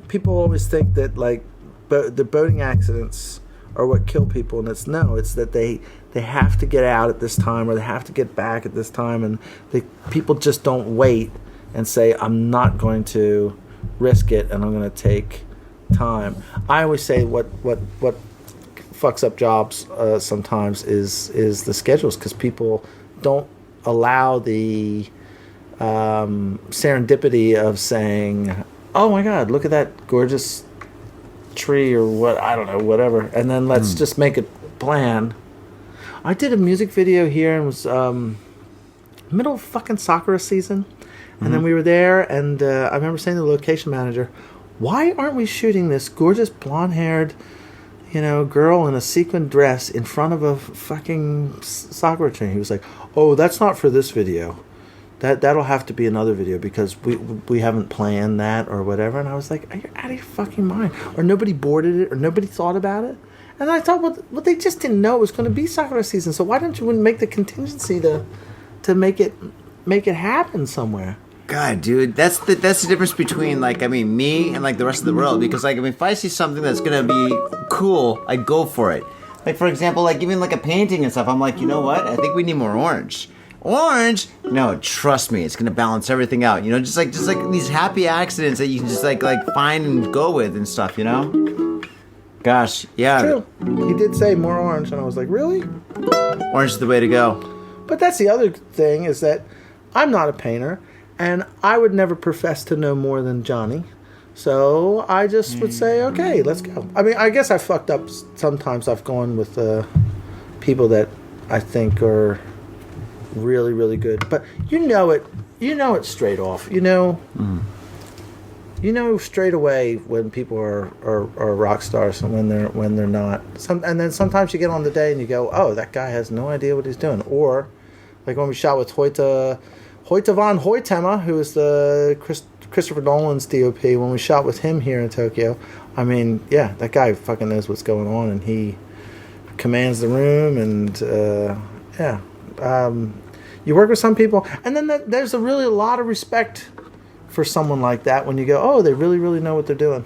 people always think that like the boating accidents are what kill people, and it's that they have to get out at this time or they have to get back at this time, and people just don't wait and say, I'm not going to risk it and I'm going to take time. I always say what fucks up jobs sometimes is the schedules, because people don't allow the serendipity of saying, oh my god, look at that gorgeous tree or what, I don't know, whatever, and then let's just make a plan. I did a music video here and was middle of fucking soccer season, and then we were there, and I remember saying to the location manager, why aren't we shooting this gorgeous blonde-haired girl in a sequin dress in front of a fucking soccer team? He was like, oh, that's not for this video. That'll have to be another video because we haven't planned that or whatever. And I was like, are you out of your fucking mind? Or nobody boarded it, or nobody thought about it. And I thought, well, they just didn't know it was going to be soccer season. So why don't you make the contingency to make it happen somewhere? God, dude, that's the difference between me and the rest of the world. Because if I see something that's gonna be cool, I go for it. Like for example, even a painting and stuff, I'm like, you know what? I think we need more orange. Orange? No, trust me, it's gonna balance everything out. Just like these happy accidents that you can just like find and go with and stuff. Gosh, yeah. True. He did say more orange, and I was like, really? Orange is the way to go. But that's the other thing, is that I'm not a painter. And I would never profess to know more than Johnny. So I just would say, okay, let's go. I mean, I guess I fucked up sometimes. I've gone with people that I think are really, really good. But you know it straight off. You know straight away when people are rock stars and when they're not. And then sometimes you get on the day and you go, oh, that guy has no idea what he's doing. Or like when we shot with Hoyte von Hoytema, who is the Christopher Nolan's DOP, when we shot with him here in Tokyo, I mean, yeah, that guy fucking knows what's going on, and he commands the room, and you work with some people, and then there's a lot of respect for someone like that when you go, oh, they really, really know what they're doing.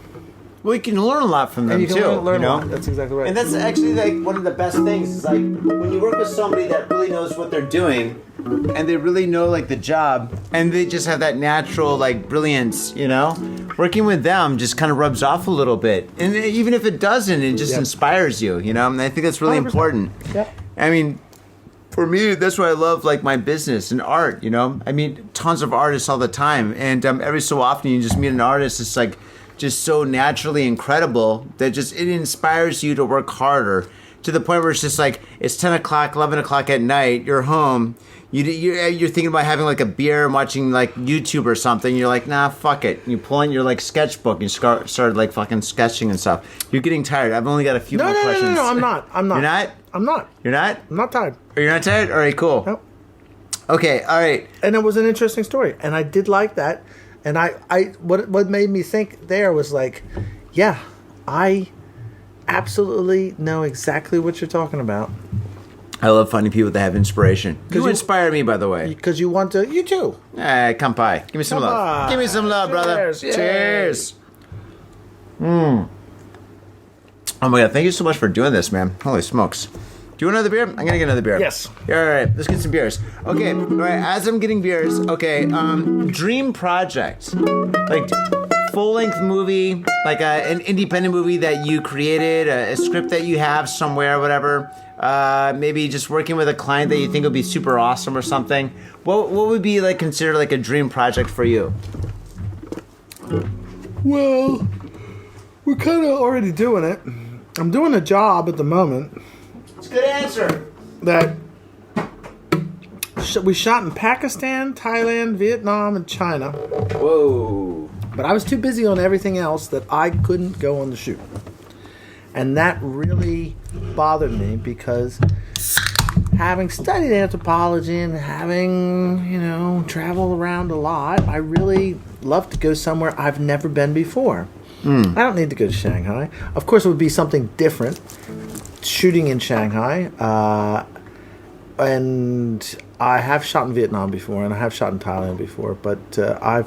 Well, you can learn a lot from them And you can too. learn you a know? lot. That's exactly right. And that's actually like one of the best things is like when you work with somebody that really knows what they're doing and they really know like the job and they just have that natural like brilliance, you know? Working with them just kind of rubs off a little bit. And even if it doesn't, it just inspires you, you know? And I think that's really 100%. important. Yep. I mean, for me, that's why I love like my business and art, you know? I meet tons of artists all the time and every so often you just meet an artist that's like just so naturally incredible that just it inspires you to work harder to the point where it's just like it's 10 o'clock 11 o'clock at night, you're home, you're thinking about having like a beer and watching like YouTube or something, you're like, nah, fuck it, you pull in your like sketchbook and you start like fucking sketching and stuff. You're getting tired. I've only got a few more questions. No, I'm not. You're not? I'm not. You're not? I'm not tired. Are you not tired? All right, cool. Nope. Okay, all right. And it was an interesting story, and I did like that. And what made me think there was like, yeah, I absolutely know exactly what you're talking about. I love finding people that have inspiration. You you- inspire me, by the way. Because you want to, you too. Come by. Give me some love. Kampai. Give me some love, brother. Cheers. Yay. Cheers. Oh my god, thank you so much for doing this, man. Holy smokes. Do you want another beer? I'm gonna get another beer. Yes. All right, let's get some beers. Okay, all right, as I'm getting beers, okay, dream project. Like full-length movie, like an independent movie that you created, a script that you have somewhere, whatever. Maybe just working with a client that you think would be super awesome or something. What would be like considered like a dream project for you? Well, we're kind of already doing it. I'm doing a job at the moment It's a good answer. that we shot in Pakistan, Thailand, Vietnam, and China. Whoa. But I was too busy on everything else that I couldn't go on the shoot. And that really bothered me because having studied anthropology and having, traveled around a lot, I really love to go somewhere I've never been before. I don't need to go to Shanghai. Of course, it would be something different shooting in Shanghai. And I have shot in Vietnam before, and I have shot in Thailand before, but I've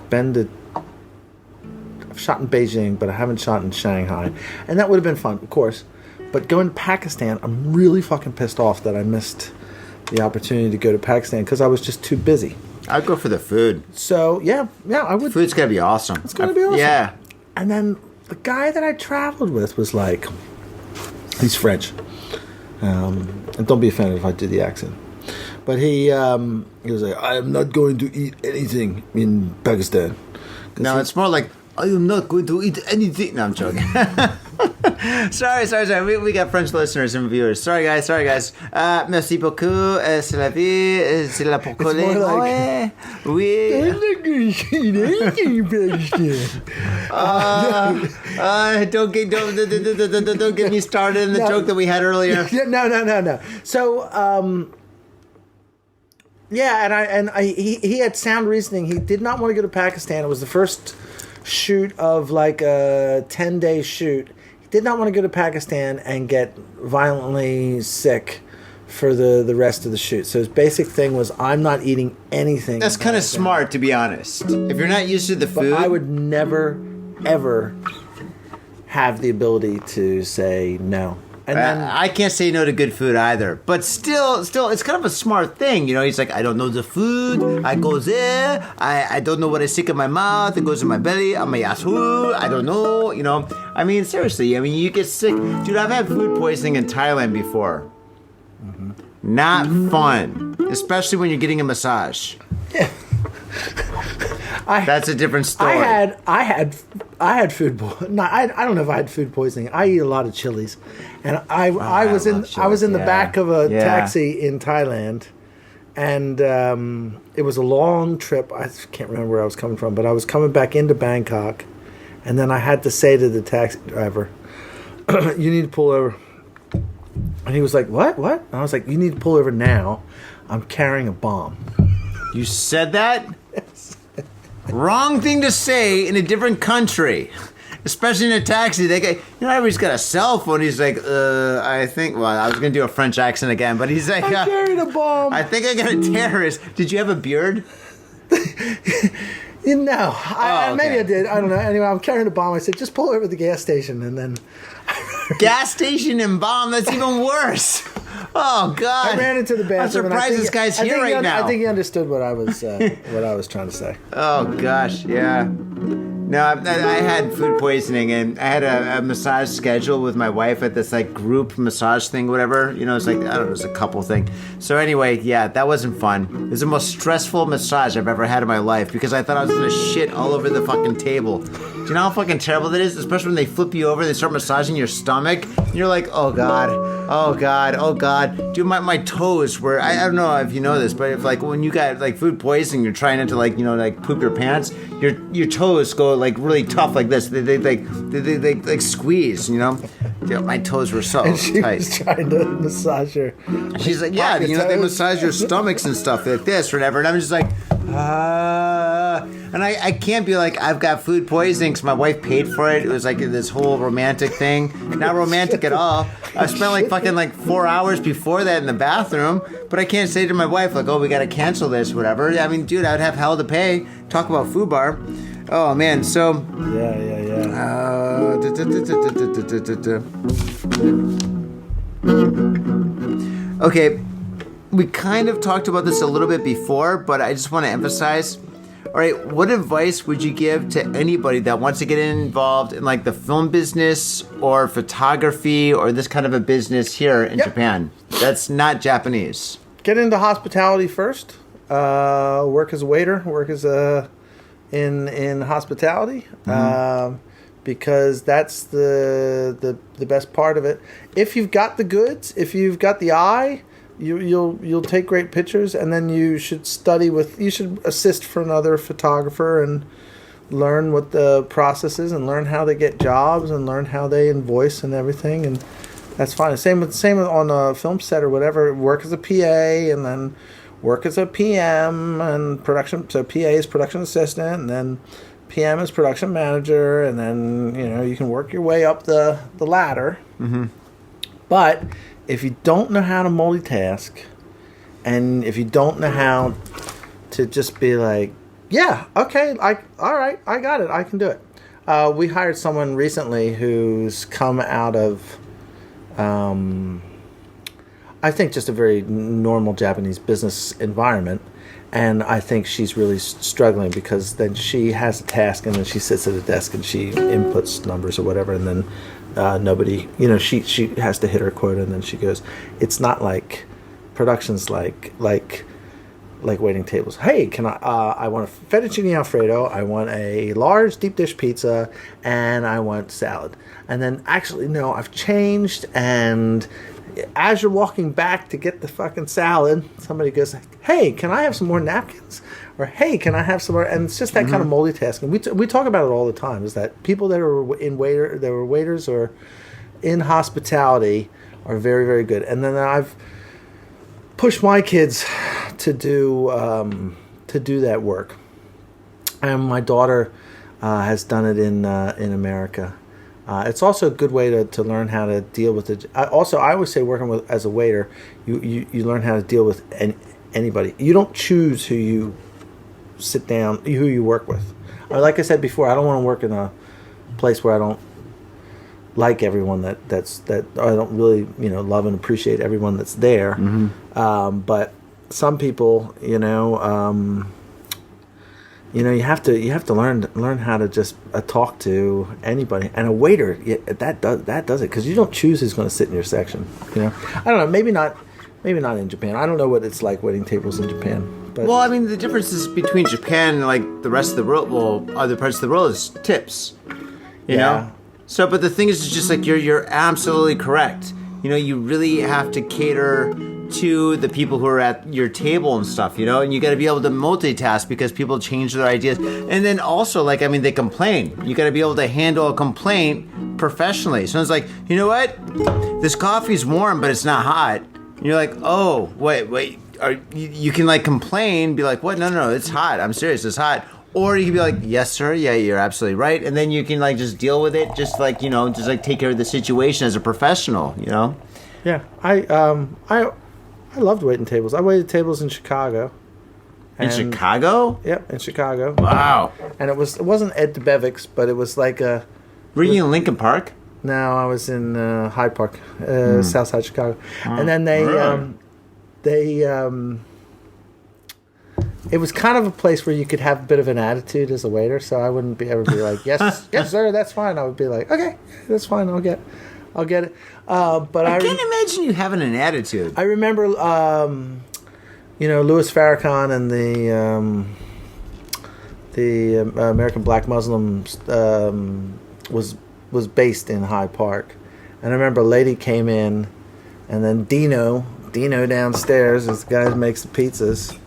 shot in Beijing, but I haven't shot in Shanghai. And that would have been fun, of course. But going to Pakistan, I'm really fucking pissed off that I missed the opportunity to go to Pakistan because I was just too busy. I'd go for the food. So, yeah, I would. Food's gotta be awesome. It's going to be awesome. Yeah. And then the guy that I traveled with was like, he's French. And don't be offended if I did the accent. But he was like, I am not going to eat anything in Pakistan. No, it's more like, I am not going to eat anything. No, I'm joking. sorry. We got French listeners and viewers. Sorry, guys. Merci beaucoup. C'est la vie. C'est la pour coller. It's more like, Ouais. Oui. Don't get me started in the joke that we had earlier. Yeah, no. So, he had sound reasoning. He did not want to go to Pakistan. It was the first shoot of like a 10-day shoot. He did not want to go to Pakistan and get violently sick for the rest of the shoot. So his basic thing was, I'm not eating anything. That's kind of smart, to be honest. If you're not used to the food. But I would never, ever have the ability to say no. And then I can't say no to good food either. But still, it's kind of a smart thing. He's like, I don't know the food. I go there. I don't know what I stick in my mouth. It goes in my belly. I'm a yahoo. I don't know. I mean, seriously. I mean, you get sick. Dude, I've had food poisoning in Thailand before. Mm-hmm. Not fun. Especially when you're getting a massage. Yeah. That's a different story. I had food poisoning. No, I don't know if I had food poisoning. I eat a lot of chilies, and I was in the back of a taxi in Thailand, and it was a long trip. I can't remember where I was coming from, but I was coming back into Bangkok, and then I had to say to the taxi driver, "You need to pull over." And he was like, "What? What?" And I was like, "You need to pull over now. I'm carrying a bomb." You said that? Yes. Wrong thing to say in a different country, especially in a taxi. Everybody's got a cell phone. He's like, I think. Well, I was gonna do a French accent again, but he's like, I'm carrying a bomb. I think I got a terrorist. Did you have a beard? No, maybe okay. I did. I don't know. Anyway, I'm carrying a bomb. I said, just pull over to the gas station, and then Gas station and bomb. That's even worse. Oh God! I ran into the bathroom. I'm surprised this guy's here right now. I think he understood what I was trying to say. Oh gosh, yeah. No, I had food poisoning, and I had a massage schedule with my wife at this like group massage thing, whatever. You know, it's like, I don't know, it's a couple thing. So anyway, yeah, that wasn't fun. It was the most stressful massage I've ever had in my life because I thought I was gonna shit all over the fucking table. Do you know how fucking terrible that is? Especially when they flip you over, and they start massaging your stomach. And you're like, oh God, oh God, oh God. Dude, my toes were, I don't know if you know this, but if like when you got like food poisoning, you're trying not to like, you know, like poop your pants, your toes go like really tough like this. They squeeze, you know? Dude, my toes were so And she tight. was trying to massage her. She's like, yeah, you know, they massage your stomachs and stuff like this or whatever. And I'm just like, and I can't be like, I've got food poisoning because my wife paid for it. It was like this whole romantic thing. Not romantic at all. I spent like fucking like 4 hours before that in the bathroom, but I can't say to my wife like, oh, we got to cancel this, whatever. I mean, dude, I'd have hell to pay. Talk about food bar. Oh, man. So. Yeah. Okay. We kind of talked about this a little bit before, but I just want to emphasize. All right, what advice would you give to anybody that wants to get involved in like the film business or photography or this kind of a business here in Japan? That's not Japanese. Get into hospitality first. Work as a waiter. Work as in hospitality. Because that's the best part of it. If you've got the goods, if you've got the eye, you'll take great pictures, and then you should assist for another photographer and learn what the process is and learn how they get jobs and learn how they invoice and everything, and that's fine. Same on a film set or whatever. Work as a PA and then work as a PM and production. So PA is production assistant, and then PM is production manager, and then you can work your way up the ladder. Mm-hmm. But if you don't know how to multitask, and if you don't know how to just be like, yeah, okay, all right, I got it, I can do it. We hired someone recently who's come out of, I think, just a very normal Japanese business environment. And I think she's really struggling because then she has a task and then she sits at a desk and she inputs numbers or whatever, and then nobody, she has to hit her quota, and then she goes, it's not like production's like waiting tables. Hey, can I want a fettuccine alfredo, I want a large deep dish pizza, and I want salad. And then actually, no, I've changed, and as you're walking back to get the fucking salad, somebody goes, hey, can I have some more napkins? Or, hey, can I have some more? And it's just that kind of multitasking. We talk about it all the time, is that people that are waiters or in hospitality are very, very good. And then I've pushed my kids to do that work. And my daughter has done it in America. It's also a good way to learn how to deal with it. I always say, working as a waiter, you learn how to deal with anybody. You don't choose who you sit down, who you work with. Like I said before, I don't want to work in a place where I don't like everyone that I don't really love and appreciate everyone that's there. Mm-hmm. But some people, you have to learn how to just talk to anybody. And a waiter, that does it, because you don't choose who's going to sit in your section. I don't know. Maybe not in Japan. I don't know what it's like waiting tables in Japan. But well, I mean, the differences between Japan and like the rest of the world, other parts of the world, is tips. You know. So, but the thing is, it's just like you're absolutely correct. You really have to cater to the people who are at your table and stuff, and you got to be able to multitask because people change their ideas. And then also, they complain. You got to be able to handle a complaint professionally. So it's like, you know what? This coffee's warm, but it's not hot. And you're like, oh, wait. You can complain, be like, what? No, it's hot. I'm serious, it's hot. Or you can be like, yes, sir. Yeah, you're absolutely right. And then you can just deal with it. Just take care of the situation as a professional, Yeah. I loved waiting tables. I waited tables in Chicago. In Chicago? Yep, in Chicago. Wow. And it wasn't Ed DeBevick's, but it was like a. Were you in Lincoln Park? No, I was in Hyde Park, South Side Chicago, and then it was kind of a place where you could have a bit of an attitude as a waiter. So I wouldn't ever be like, yes, yes, sir, that's fine. I would be like, okay, that's fine, I'll get it. But I can't imagine you having an attitude. I remember, Louis Farrakhan and the American Black Muslims was based in Hyde Park, and I remember a lady came in, and then Dino downstairs, this guy who makes the pizzas,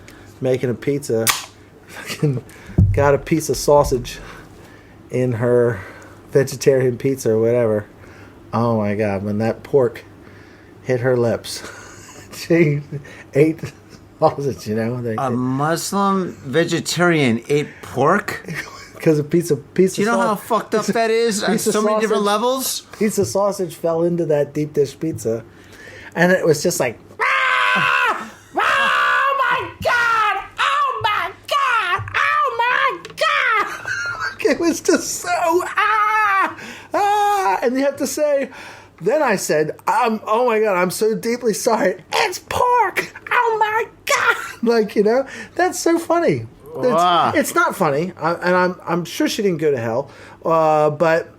making a pizza, fucking got a piece of sausage in her vegetarian pizza or whatever. Oh my God, when that pork hit her lips, she ate sausage, A Muslim vegetarian ate pork? Because a piece of Do you know how fucked up that is on so many different levels? Piece of sausage fell into that deep dish pizza, and it was just like, ah! Oh my God! Oh my God! Oh my God! It was just so and you have to say. Then I said, oh my God, I'm so deeply sorry. It's pork! Oh my God! That's so funny. It's not funny, and I'm sure she didn't go to hell, but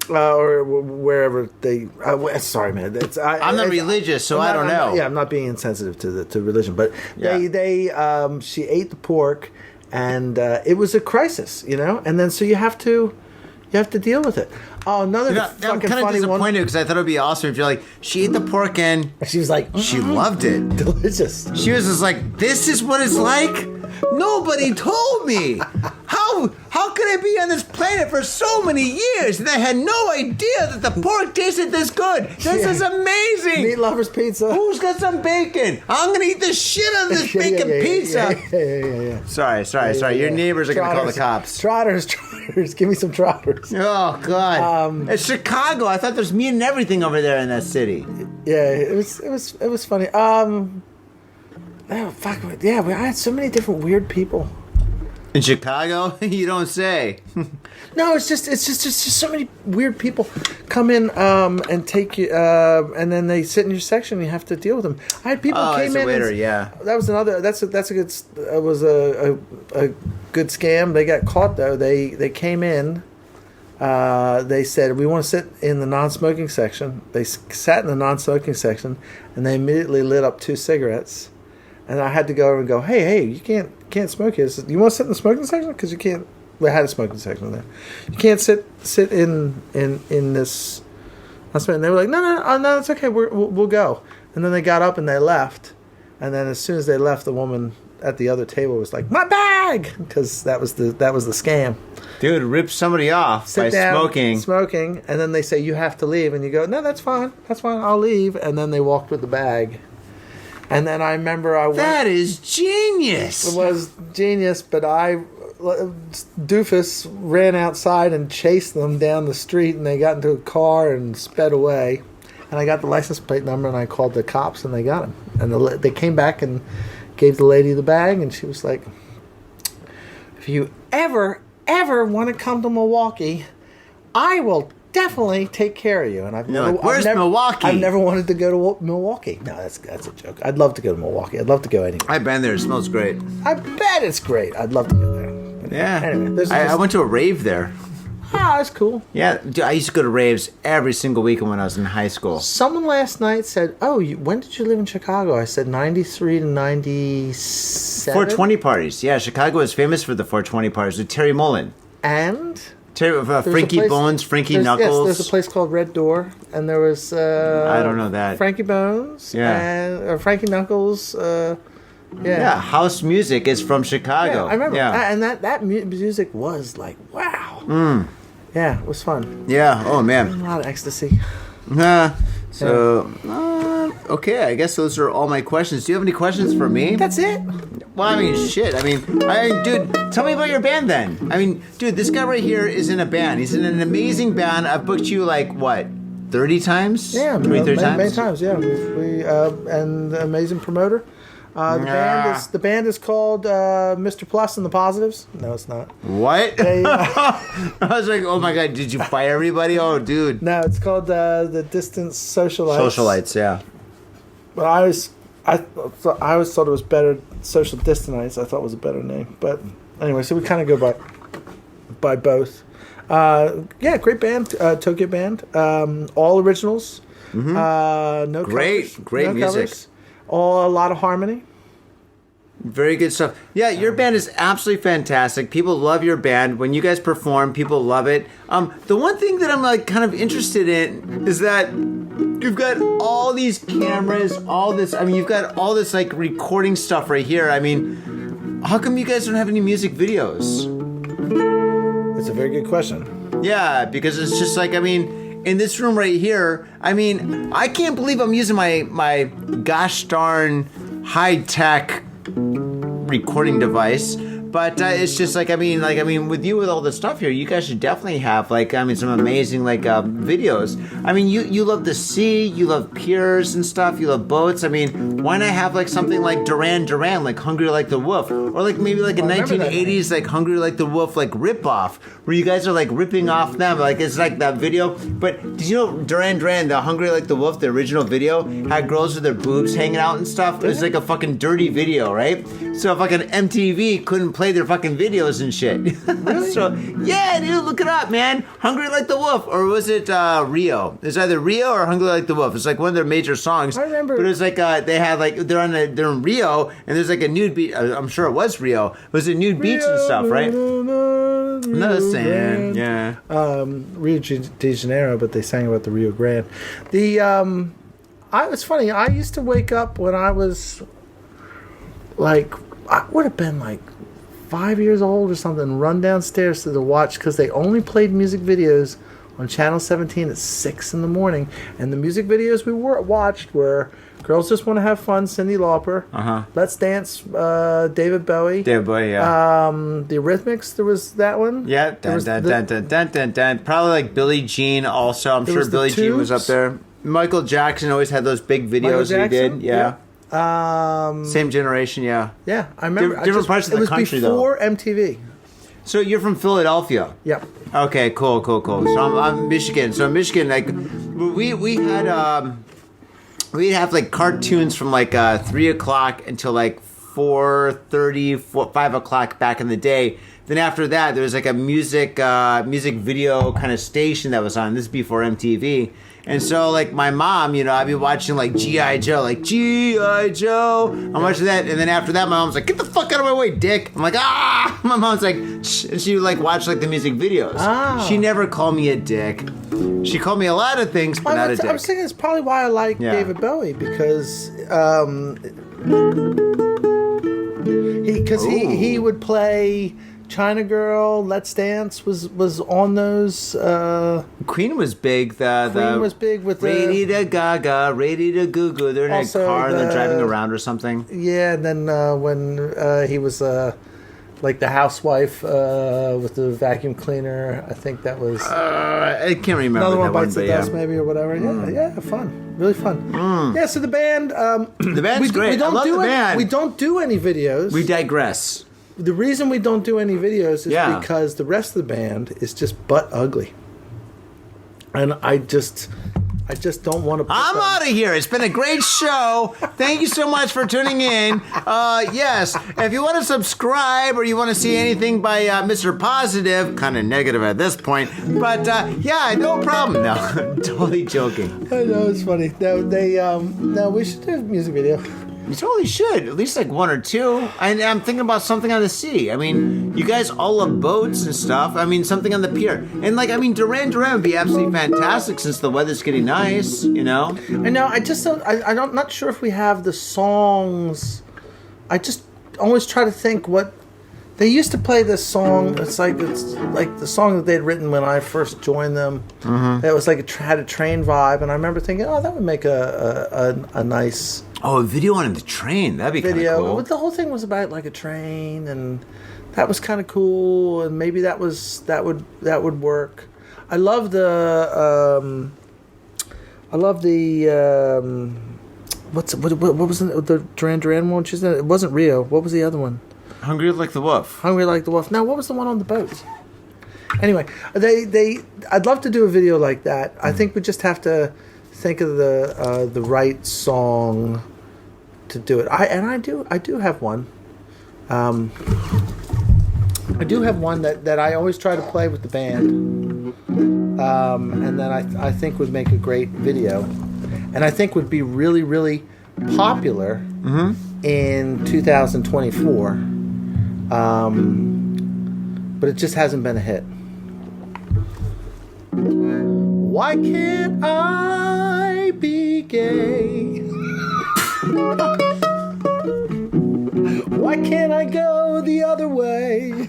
or wherever they. Sorry, man. I'm not religious, so I don't know. I'm not being insensitive to religion, but she ate the pork, and it was a crisis, and then so you have to deal with it. Oh, another fucking I'm kind of disappointed because I thought it would be awesome if you're like, she ate the pork and she was like, she loved it. Delicious. She was just like, this is what it's like? Nobody told me. How could I be on this planet for so many years and I had no idea that the pork tasted this good? This is amazing. Meat lovers pizza. Who's got some bacon? I'm gonna eat the shit out of this bacon pizza. Yeah. Sorry. Your neighbors are gonna call the cops. Trotters. Give me some trotters. Oh God. It's Chicago. I thought there's meat and everything over there in that city. Yeah, it was funny. Oh fuck! Yeah, I had so many different weird people in Chicago. You don't say. No, it's just so many weird people come in and take you, and then they sit in your section. And you have to deal with them. I had people came as a in. Waiter, yeah. That was another. That's a good. It was a good scam. They got caught though. They came in. They said, we want to sit in the non-smoking section. They sat in the non-smoking section, and they immediately lit up 2 cigarettes. And I had to go over and go, hey, you can't smoke here. You want to sit in the smoking section? Because you can't. We had a smoking section there. You can't sit in this. And they were like, no, it's okay. We'll go. And then they got up and they left. And then as soon as they left, the woman at the other table was like, my bag, because that was the scam. Dude, rip somebody off Sit by down, smoking, and then they say you have to leave, and you go, no, that's fine, I'll leave, and then they walked with the bag. And then I remember that is genius. It was genius, but doofus ran outside and chased them down the street, and they got into a car and sped away. And I got the license plate number, and I called the cops, and they got him. And they came back and gave the lady the bag, and she was like, if you ever want to come to Milwaukee, I will definitely take care of you. And where's Milwaukee? I've never wanted to go to Milwaukee. No, that's a joke. I'd love to go to Milwaukee. I'd love to go anywhere. I've been there. It smells great. I bet it's great. I'd love to go there. But yeah. Anyway, I went to a rave there. Ah, that's cool. Yeah, dude, I used to go to raves every single weekend when I was in high school. Someone last night said, when did you live in Chicago? I said 93 to 97. 420 parties. Yeah, Chicago is famous for the 420 parties with Terry Mullen. And? Frankie Bones, Frankie Knuckles. Yes, there's a place called Red Door, and there was I don't know that. Frankie Bones, or Frankie Knuckles. Yeah, house music is from Chicago. Yeah, I remember. Yeah. And that music was like, wow. Yeah, it was fun. Yeah, oh man. A lot of ecstasy. Okay, I guess those are all my questions. Do you have any questions for me? That's it. Well, I mean, shit. I mean, dude, tell me about your band then. I mean, dude, this guy right here is in a band. He's in an amazing band. I've booked you like, what, 30 times? Yeah, 30 times? Many times, yeah. We and amazing promoter. The band is called Mr. Plus and the Positives. No, it's not. What? I was like, oh my god, did you fire everybody? Oh, dude. No, it's called the Distance Socialites. Socialites, yeah. But I always thought it was better. Social Distanites, I thought was a better name. But anyway, so we kind of go by both. Great band, Tokyo band. All originals. Mm-hmm. No covers. Great no music. Covers. A lot of harmony. Very good stuff. Yeah, your band is absolutely fantastic. People love your band. When you guys perform, people love it. The one thing that I'm like kind of interested in is that you've got all these cameras, all this. I mean, you've got all this like recording stuff right here. I mean, how come you guys don't have any music videos? That's a very good question. Yeah, because it's just like, I mean, in this room right here, I mean, I can't believe I'm using my gosh darn high-tech recording device. But it's just like, I mean, with you with all this stuff here, you guys should definitely have some amazing videos. I mean, you love the sea, you love piers and stuff, you love boats. I mean, why not have something like Duran Duran, like Hungry Like the Wolf, or maybe a 1980s like Hungry Like the Wolf rip off, where you guys are ripping off them, it's like that video. But did you know Duran Duran, the Hungry Like the Wolf, the original video had girls with their boobs hanging out and stuff? It was like a fucking dirty video, right? So fucking MTV couldn't play their fucking videos and shit. Really? So yeah, dude, look it up, man. Hungry Like the Wolf, or was it Rio? It's either Rio or Hungry Like the Wolf. It's one of their major songs. I remember. But it was they had they're in Rio, and there's a nude beach. I'm sure it was Rio. It was a nude beach and stuff, right? No saying, yeah. Rio de Janeiro, but they sang about the Rio Grande. It's funny. I used to wake up when I was I would have been 5 years old or something, run downstairs to the watch, because they only played music videos on Channel 17 at 6 in the morning. And the music videos we watched were Girls Just Want to Have Fun, Cyndi Lauper, Let's Dance, David Bowie. Yeah. The Eurythmics, there was that one. Yeah, dun. Probably Billie Jean also. I'm sure Billie Jean was up there. Michael Jackson always had those big videos he did. Yeah. Same generation, yeah. Yeah, I remember. Different parts of the country, though. It was before MTV. So you're from Philadelphia? Yep. Okay, cool. So I'm Michigan. So Michigan, we'd have cartoons from 3 o'clock until 4:30, 5 o'clock back in the day. Then after that, there was a music video kind of station that was on. This is before MTV. And so, my mom, I'd be watching, G.I. Joe, G.I. Joe. I'm watching that, and then after that, my mom's like, get the fuck out of my way, dick. I'm like, ah! My mom's like, shh. And she would, watch, the music videos. Oh. She never called me a dick. She called me a lot of things, but not a dick. I was thinking it's probably why I like David Bowie, because he would play China Girl, Let's Dance was on those. Queen was big. Queen was big with Ready to Gaga, Ready to Goo Goo. They're in a car and they're driving around or something. Yeah, and then when he was the housewife with the vacuum cleaner, I think that was. I can't remember. Another One that Bites the Dust, yeah. Maybe, or whatever. Yeah, fun, really fun. Yeah, so the band. The band's great. I love the band. We don't do any videos. We digress. The reason we don't do any videos is because the rest of the band is just butt ugly, and I just don't want to. I'm out of here. It's been a great show. Thank you so much for tuning in. Yes, if you want to subscribe or you want to see anything by Mr. Positive, kind of negative at this point, but no problem. No, totally joking. I know, it's funny. No, we should do a music video. You totally should. At least one or two. And I'm thinking about something on the sea. I mean, you guys all love boats and stuff. I mean, something on the pier. And Duran Duran would be absolutely fantastic since the weather's getting nice, I know. I just don't. I'm not sure if we have the songs. I just always try to think what. They used to play this song. It's like the song that they'd written when I first joined them. Mm-hmm. It was had a train vibe, and I remember thinking, oh, that would make a nice. Oh, a video on the train. That'd be kind of cool. The whole thing was about a train, and that was kind of cool, and maybe that would work. I love the what was the Duran Duran one? It wasn't Rio. What was the other one? Hungry Like the Wolf. Hungry Like the Wolf. Now, what was the one on the boat? Anyway, I'd love to do a video like that. I think we just have to think of the right song to do it. I do have one. I do have one that I always try to play with the band, and that I think would make a great video, and I think would be really, really popular in 2024. But it just hasn't been a hit. Why can't I be gay? Why can't I go the other way?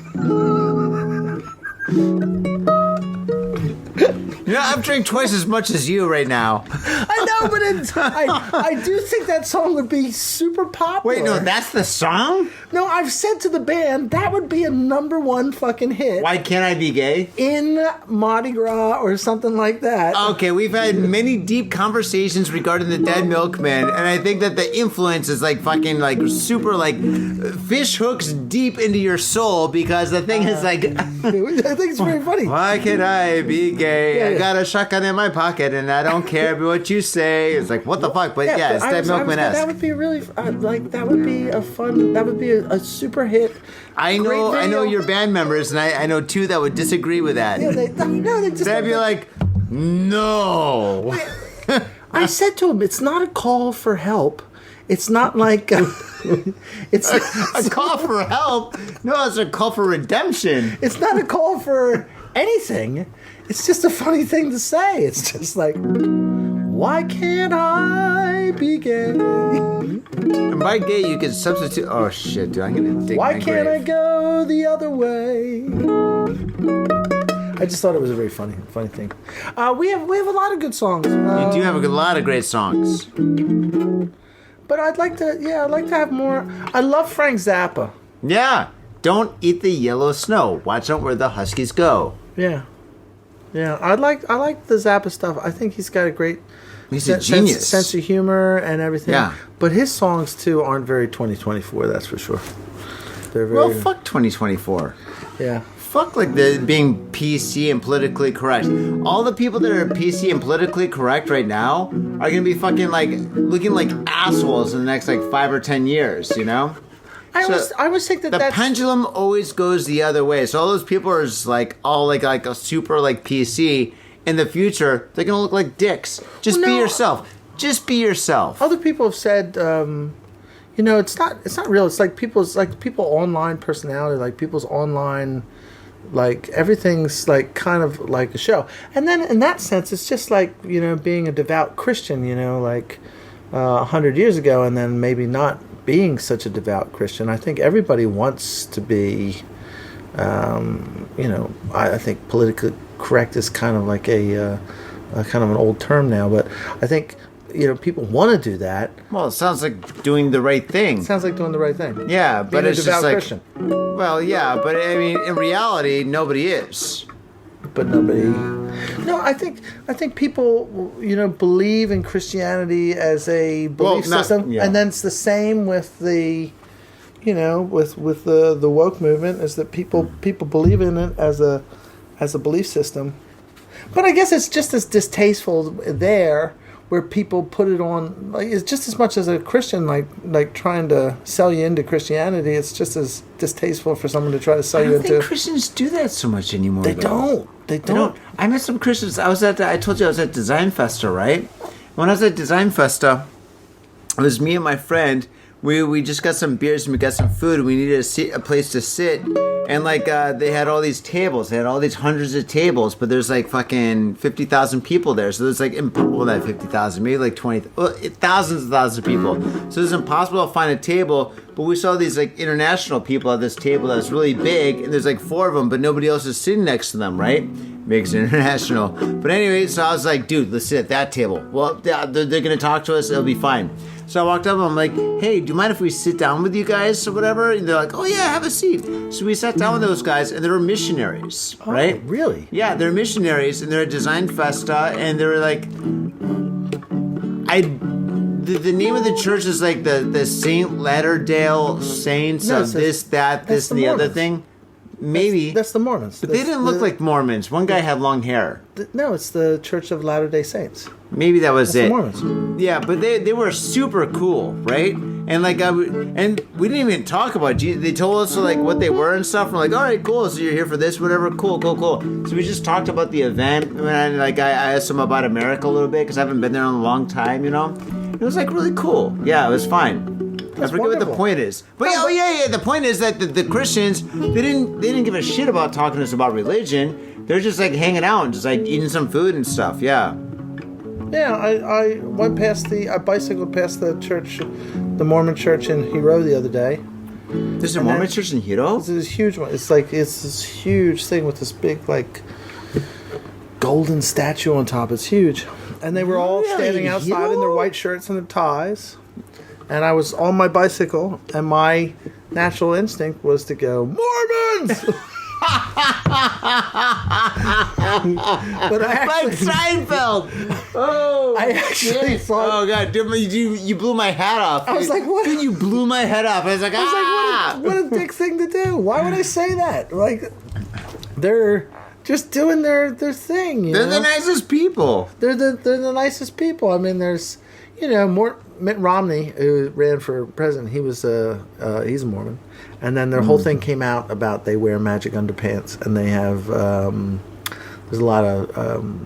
You know, I've drank twice as much as you right now. I know, but I do think that song would be super popular. Wait, no, that's the song? No, I've said to the band, that would be a #1 fucking hit. Why Can't I Be Gay? In Mardi Gras or something like that. Okay, we've had many deep conversations regarding the Dead Milkman, and I think that the influence is like fucking like super like fish hooks deep into your soul, because the thing is like... I think it's very funny. Why can't I be gay? Yeah, I got a shotgun in my pocket and I don't care what you say. It's like, what the fuck? But yeah, it's Dead Milkman-esque. That would be really that would be a fun. That would be a super hit. I know your band members, and I know two that would disagree with that. Yeah, they just. They'd be like, no. I said to him, it's not a call for help. It's not like it's a call for help. No, it's a call for redemption. It's not a call for anything. It's just a funny thing to say. It's just like, why can't I be gay? And by gay, you can substitute. Oh shit, dude! I'm gonna dig Why my can't grave. I go the other way? I just thought it was a very funny thing. We have a lot of good songs. You do have a lot of great songs. But I'd like to have more. I love Frank Zappa. Yeah. Don't eat the yellow snow. Watch out where the Huskies go. Yeah. I like the Zappa stuff. I think he's got a great He's a genius. sense of humor and everything. Yeah. But his songs too aren't very 2024, that's for sure. They're very Well, fuck 2024. Yeah. Fuck like the being PC and politically correct. All the people that are PC and politically correct right now are gonna be fucking like looking like assholes in the next like 5 or 10 years, you know? I always think The that's pendulum always goes the other way. So all those people are just like all like a super like PC. In the future, they're gonna look like dicks. Just be yourself. Just be yourself. Other people have said, it's not real. It's like people's online personality, like people's online, like everything's like kind of like a show. And then in that sense, it's just like being a devout Christian, like 100 years ago, and then maybe not being such a devout Christian. I think everybody wants to be, I think politically correct is kind of like a kind of an old term now, but I think people want to do that. Well, it sounds like doing the right thing. Sounds like doing the right thing. Yeah, but Being it's a devout just like Christian. Well, yeah, but I mean, in reality, nobody is. But nobody. No, I think people believe in Christianity as a belief system, yeah. and then it's the same with the with the woke movement, is that people believe in it as a belief system. But I guess it's just as distasteful there, where people put it on, like, it's just as much as a Christian like trying to sell you into Christianity. It's just as distasteful for someone to try to sell you I into. don't think Christians do that so much anymore. They though. don't. I met some Christians. I told you I was at Design Festa, right? When I was at Design Festa, it was me and my friend. We just got some beers and we got some food. And we needed a place to sit, and like they had all these tables. They had all these hundreds of tables, but there's like fucking 50,000 people there. So there's like not 50,000, maybe like 20, thousands and thousands of people. So it's impossible to find a table. But we saw these like international people at this table that's really big, and there's like 4 of them, but nobody else is sitting next to them, right? Makes it international. But anyway, so I was like, dude, let's sit at that table. Well, they're gonna talk to us. It'll be fine. So I walked up and I'm like, hey, do you mind if we sit down with you guys or whatever? And they're like, oh yeah, have a seat. So we sat down with those guys, and they were missionaries, right? Really? Yeah, they're missionaries, and they're at Design Festa, and they were like, the name of the church is like the Saint Latterdale Saints No, of this, that, this, that's and the the other Mormons. thing. Maybe. That's the Mormons. But they didn't look like Mormons. One guy had long hair. No, it's the Church of Latter-day Saints. Maybe that was That's it. the Mormons. Yeah, but they were super cool, right? And like and we didn't even talk about Jesus. They told us like what they were and stuff. And we're like, all right, cool. So you're here for this, whatever. Cool. So we just talked about the event, and like I asked them about America a little bit because I haven't been there in a long time, you know. It was like really cool. Yeah, it was fine. I forget what the point is, but yeah. The point is that the Christians they didn't give a shit about talking to us about religion. They're just like hanging out and just like eating some food and stuff. Yeah. Yeah, I went past I bicycled past the church, the Mormon church in Hero the other day. There's a Mormon church in Hiro? It's this huge one. It's this huge thing with this big like golden statue on top. It's huge, and they were all Really? standing outside in their Hiro? white shirts and their ties. And I was on my bicycle, and my natural instinct was to go Mormons. But I Like actually, Seinfeld. Oh, I actually shit. thought. Oh god, dude, you blew my hat off. I was like, what? Dude, you blew my head off. I was like, What a dick thing to do. Why would I say that? Like, they're just doing their thing. They're the nicest people. They're the nicest people. I mean, there's, Mitt Romney, who ran for president. He was he's a Mormon, and then their whole thing came out about they wear magic underpants, and they have there's a lot of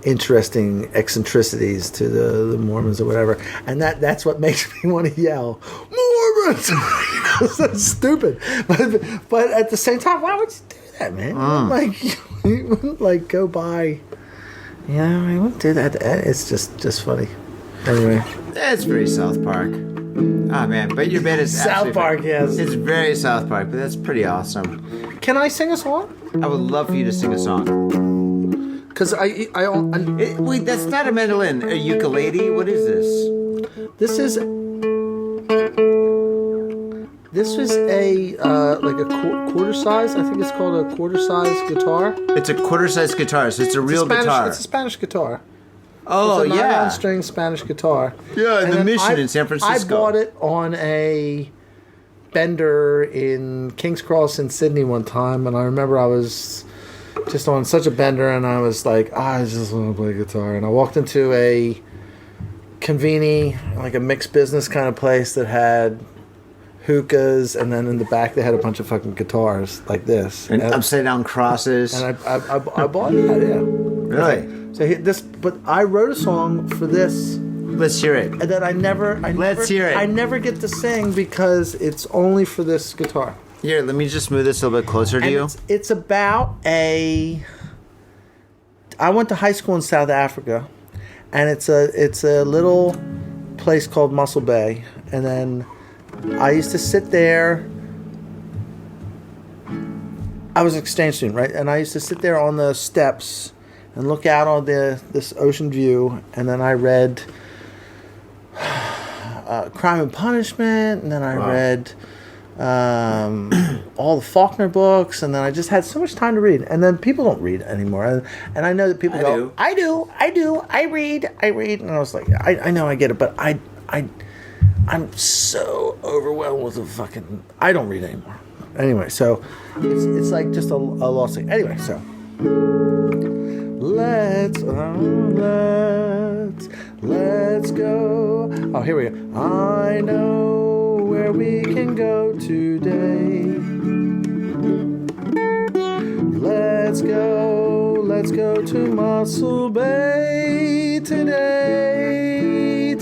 interesting eccentricities to the Mormons or whatever, and that's what makes me want to yell Mormons. That's stupid, but at the same time, why would you do that, man? You wouldn't like go by. I wouldn't do that. It's just funny. Anyway, That's very South Park. Ah man, but your band is South absolutely Park, yes. It's very South Park, but that's pretty awesome. can I sing a song? I would love for you to sing a song. Because Wait, that's not a mandolin. A ukulele? What is this? this is a like a quarter size. I think it's called a quarter size guitar. It's a quarter-sized guitar, so it's a real guitar. It's a Spanish guitar. Oh It's a yeah. nylon-string Spanish guitar. Yeah, in And the then Mission in San Francisco. I bought it on a bender in King's Cross in Sydney one time, and I remember I was just on such a bender, and I was like, I just want to play guitar. And I walked into a conveni, like a mixed business kind of place that had hookahs, and then in the back they had a bunch of fucking guitars like this. And upside down crosses. And I bought that, yeah. Really? So but I wrote a song for this, Let's hear it. and that I never hear it. I never get to sing because it's only for this guitar. Here, let me just move this a little bit closer to And you. it's about I went to high school in South Africa, and it's a little place called Mussel Bay, and then I used to sit there. I was an exchange student, right? And I used to sit there on the steps and look out on this ocean view, and then I read Crime and Punishment, and then I read all the Faulkner books, and then I just had so much time to read. And then people don't read anymore, and I know that people go, I do, I read, and I was like, I know, I get it, but I'm so overwhelmed with the fucking, I don't read anymore. Anyway, so it's like just a lost thing. Anyway, so let's go. Oh, here we go. I know where we can go today. Let's go to Mussel Bay today.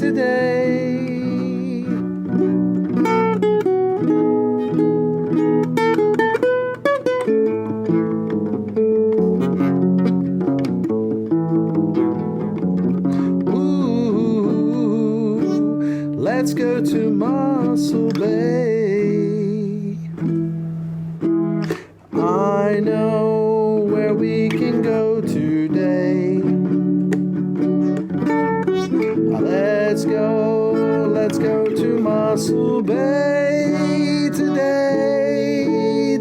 Let's go to Mussel Bay. I know where we can go today. Let's go to Mussel Bay today.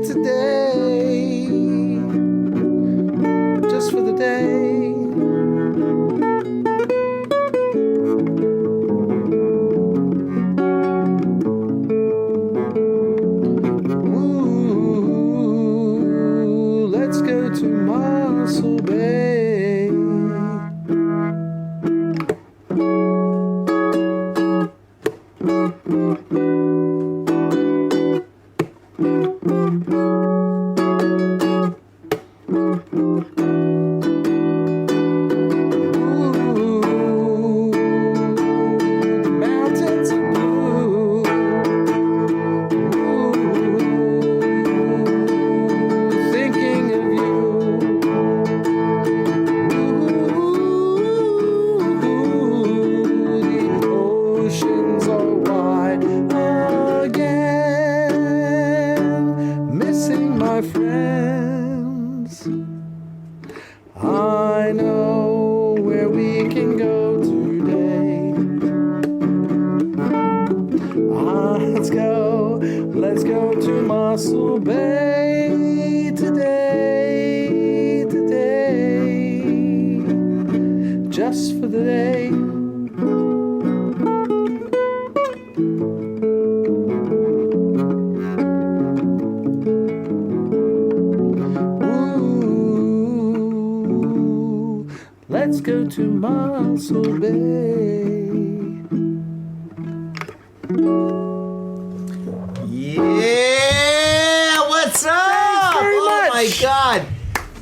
Just for the day. I know where we can go today. Let's go to Mossel Bay today, just for the day. Ooh, let's go to Mossel Bay. Yeah, what's up? Oh my God.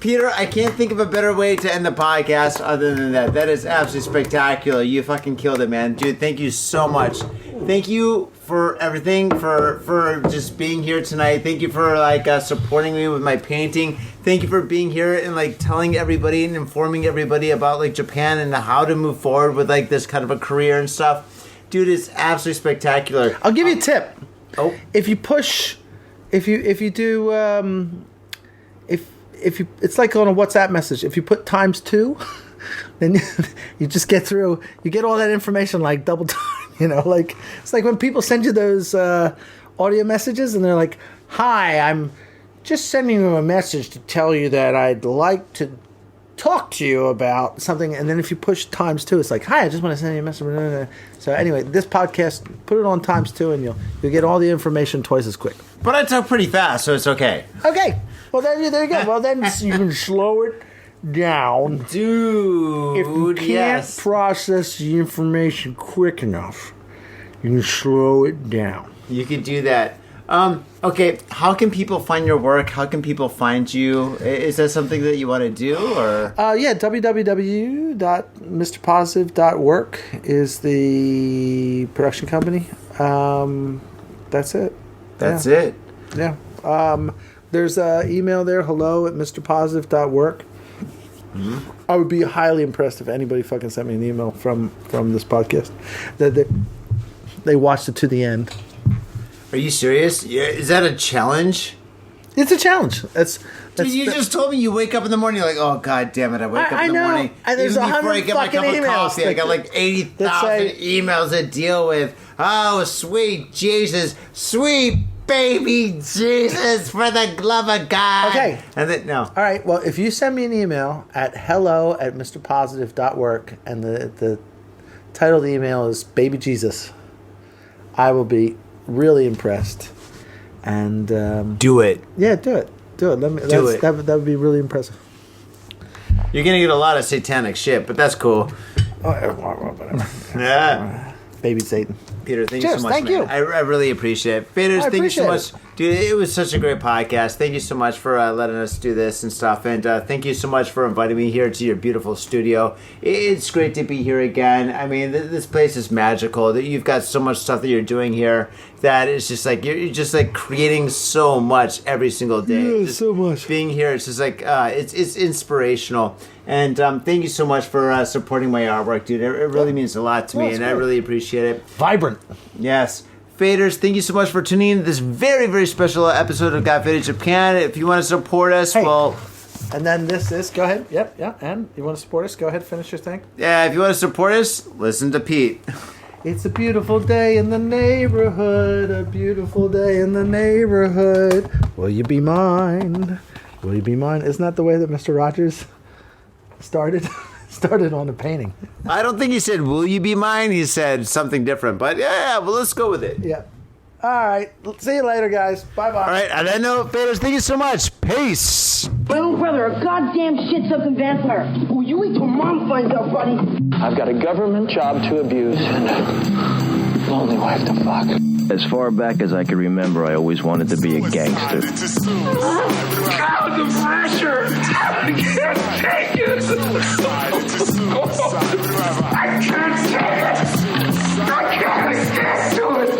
Peter, I can't think of a better way to end the podcast other than that. That is absolutely spectacular. You fucking killed it, man. Dude, thank you so much. Thank you for everything, for just being here tonight. Thank you for supporting me with my painting. Thank you for being here and telling everybody and informing everybody about Japan and how to move forward with this kind of a career and stuff. Dude, it's absolutely spectacular. I'll give you a tip. Oh, if you push, if you do, if you, it's like on a WhatsApp message. If you put ×2, then you just get through. You get all that information double time. It's like when people send you those audio messages and they're like, "Hi, I'm just sending you a message to tell you that I'd like to talk to you about something," and then if you push ×2, it's like, "Hi, I just want to send you a message." So anyway, this podcast, put it on ×2, and you'll get all the information twice as quick. but I talk pretty fast, so it's okay. Okay, well there you go. Well then you can slow it down, Dude, if you can't process the information quick enough. You can slow it down. You could do that. Okay, how can people find your work? How can people find you? Is that something that you want to do, or? Yeah, www.mrpositive.work is the production company. That's it. That's it. Yeah. There's an email there, hello@mrpositive.work. Mm-hmm. I would be highly impressed if anybody fucking sent me an email from this podcast that they watched it to the end. Are you serious? Yeah, is that a challenge? It's a challenge. Dude, you just told me you wake up in the morning, you're like, oh, God damn it, I wake up in the morning. And there's Even before I get my cup of coffee, I got 80,000 emails to deal with. Oh, sweet Jesus. Sweet baby Jesus, for the love of God. Okay. And then, no. All right, well, if you send me an email at hello@mrpositive.work and the title of the email is Baby Jesus, I will be really impressed. And do it. Yeah, do it. Do it. That would be really impressive. You're gonna get a lot of satanic shit, but that's cool. Yeah. Baby Satan. Peter, thank you so much. Thank you. I really appreciate it. Faders, thank you so much. Dude, it was such a great podcast. Thank you so much for letting us do this and stuff. And thank you so much for inviting me here to your beautiful studio. It's great to be here again. I mean, this place is magical. You've got so much stuff that you're doing here that it's just you're just creating so much every single day. Yeah, just so much. Being here, it's just it's inspirational. And thank you so much for supporting my artwork, dude. It really means a lot to me, and I really appreciate it. Vibrant. Yes. Faders, thank you so much for tuning in to this very, very special episode of Got Faded Japan. If you want to support us, well... And then this, go ahead. Yep, yeah. And you want to support us? Go ahead, finish your thing. Yeah, if you want to support us, listen to Pete. It's a beautiful day in the neighborhood, a beautiful day in the neighborhood. Will you be mine? Will you be mine? Isn't that the way that Mr. Rogers started on a painting? I don't think he said, will you be mine? He said something different. But yeah, well, let's go with it. Yeah. All right. See you later, guys. Bye-bye. All right. On that note, Faders, thank you so much. Peace. My little brother, a goddamn shit-sucking vampire. Oh, you wait till Mom finds out, buddy. I've got a government job to abuse and a lonely wife to fuck. As far back as I can remember, I always wanted to be a gangster. God, the pressure! I can't take it! I can't take it! I can't stand to it!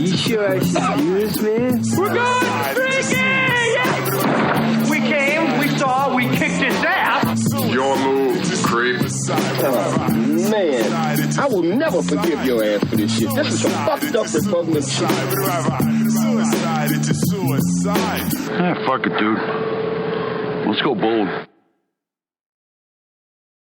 You sure excuse me? We're going drinking! We came, we saw, we kicked his ass! Your move, creep. Man, I will never forgive your ass for this shit. This is some fucked up repugnant shit. Suicide, it's a suicide. Ah, fuck it, dude. Let's go bold.